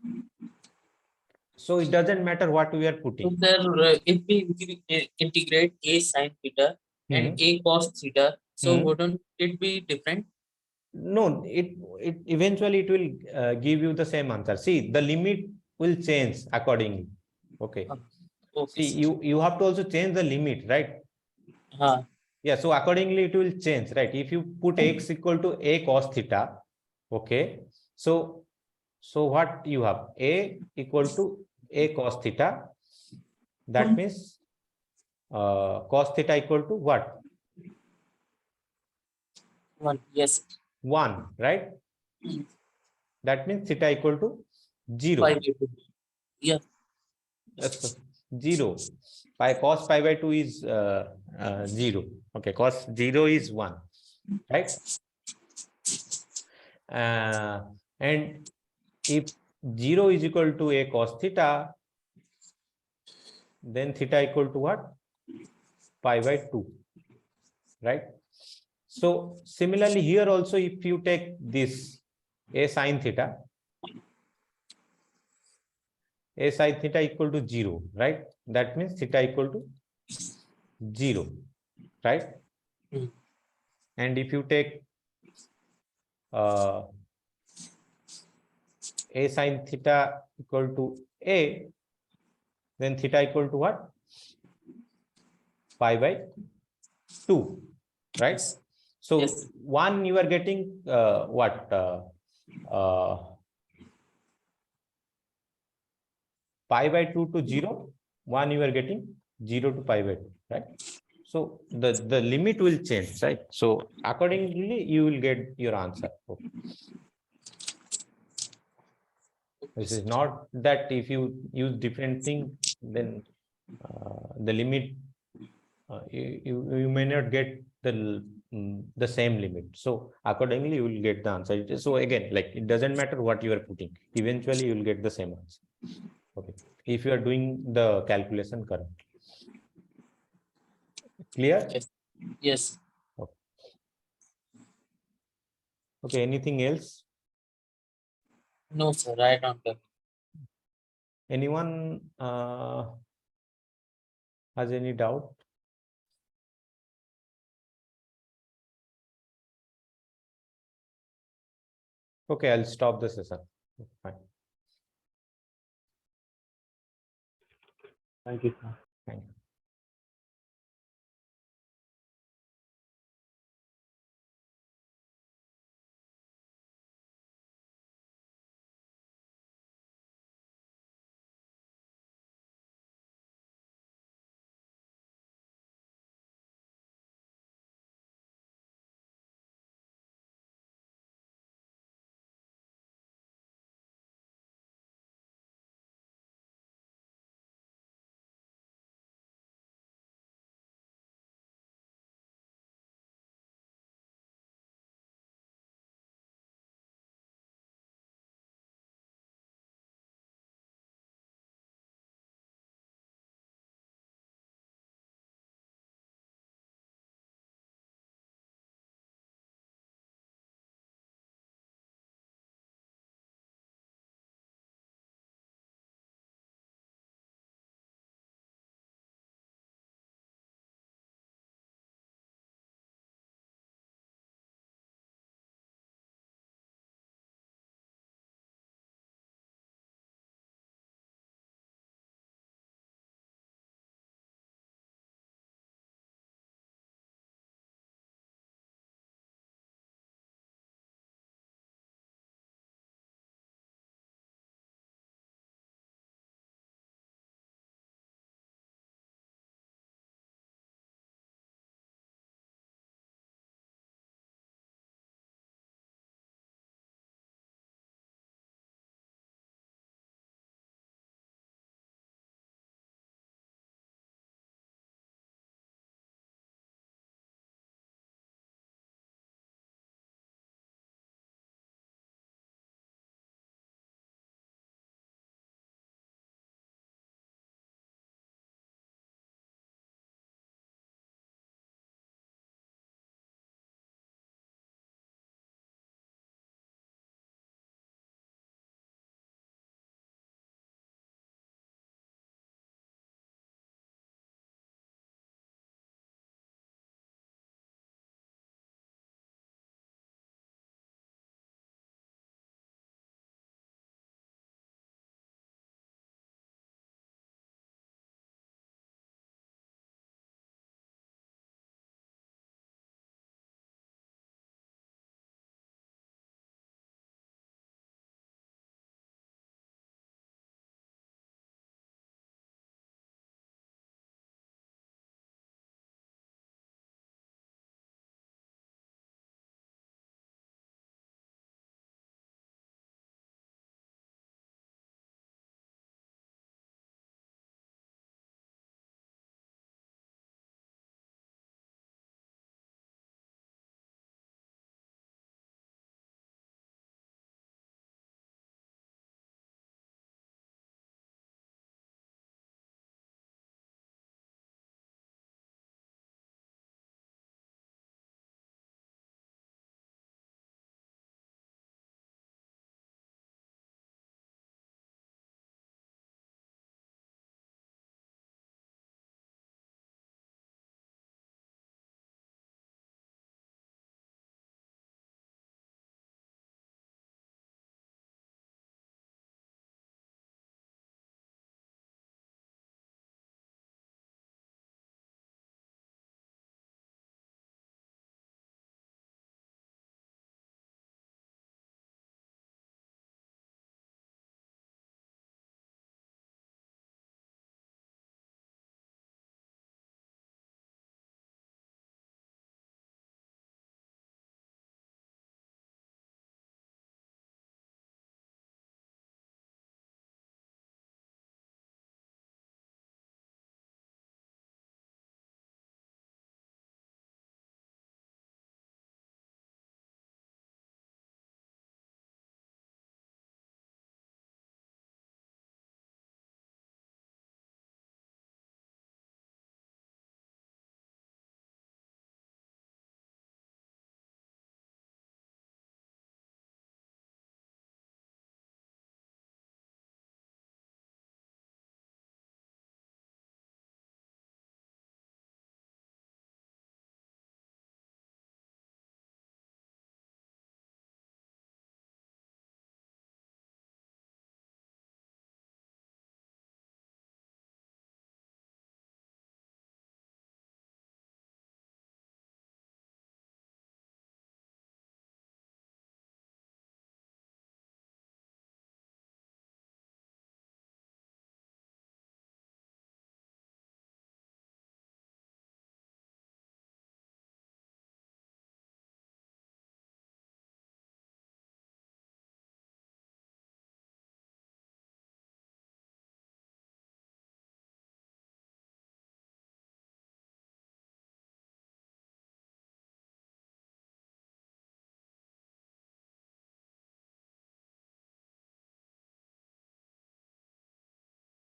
Speaker 1: So it doesn't matter what we are putting.
Speaker 8: So there, if we integrate a sine theta and a cos theta, so wouldn't it be different?
Speaker 1: No, it eventually it will give you the same answer. See, the limit will change accordingly. Okay.
Speaker 8: Okay,
Speaker 1: see, you have to also change the limit, right? Yeah, so accordingly it will change, right? If you put x equal to a cos theta, okay, so what you have? A equal to a cos theta, that means cos theta equal to what?
Speaker 8: 1. Yes.
Speaker 1: 1, right? That means theta equal to 0.
Speaker 8: 5/2. Yeah.
Speaker 1: That's 0. Pi cos pi by 2 is 0. Okay, cos 0 is 1, right? And if 0 is equal to a cos theta, then theta equal to what? Pi by 2, right? So similarly here also, if you take this a sine theta equal to 0, right? That means theta equal to 0, right? And if you take a sine theta equal to a, then theta equal to what? Pi by 2, right? So one you are getting what? Pi by 2 to 0, one you are getting 0 to pi by 2, right? So the limit will change, right? So accordingly you will get your answer. Okay. This is not that if you use different thing, then the limit you may not get the same limit. So accordingly you will get the answer. So again, like it doesn't matter what you are putting, eventually you will get the same answer. Okay, if you are doing the calculation correctly. Clear?
Speaker 8: Yes. Yes.
Speaker 1: Okay. Okay, anything else?
Speaker 8: No, sir, I don't know.
Speaker 1: Anyone has any doubt? Okay, I'll stop the session. Fine.
Speaker 10: Thank you.
Speaker 1: Thank you.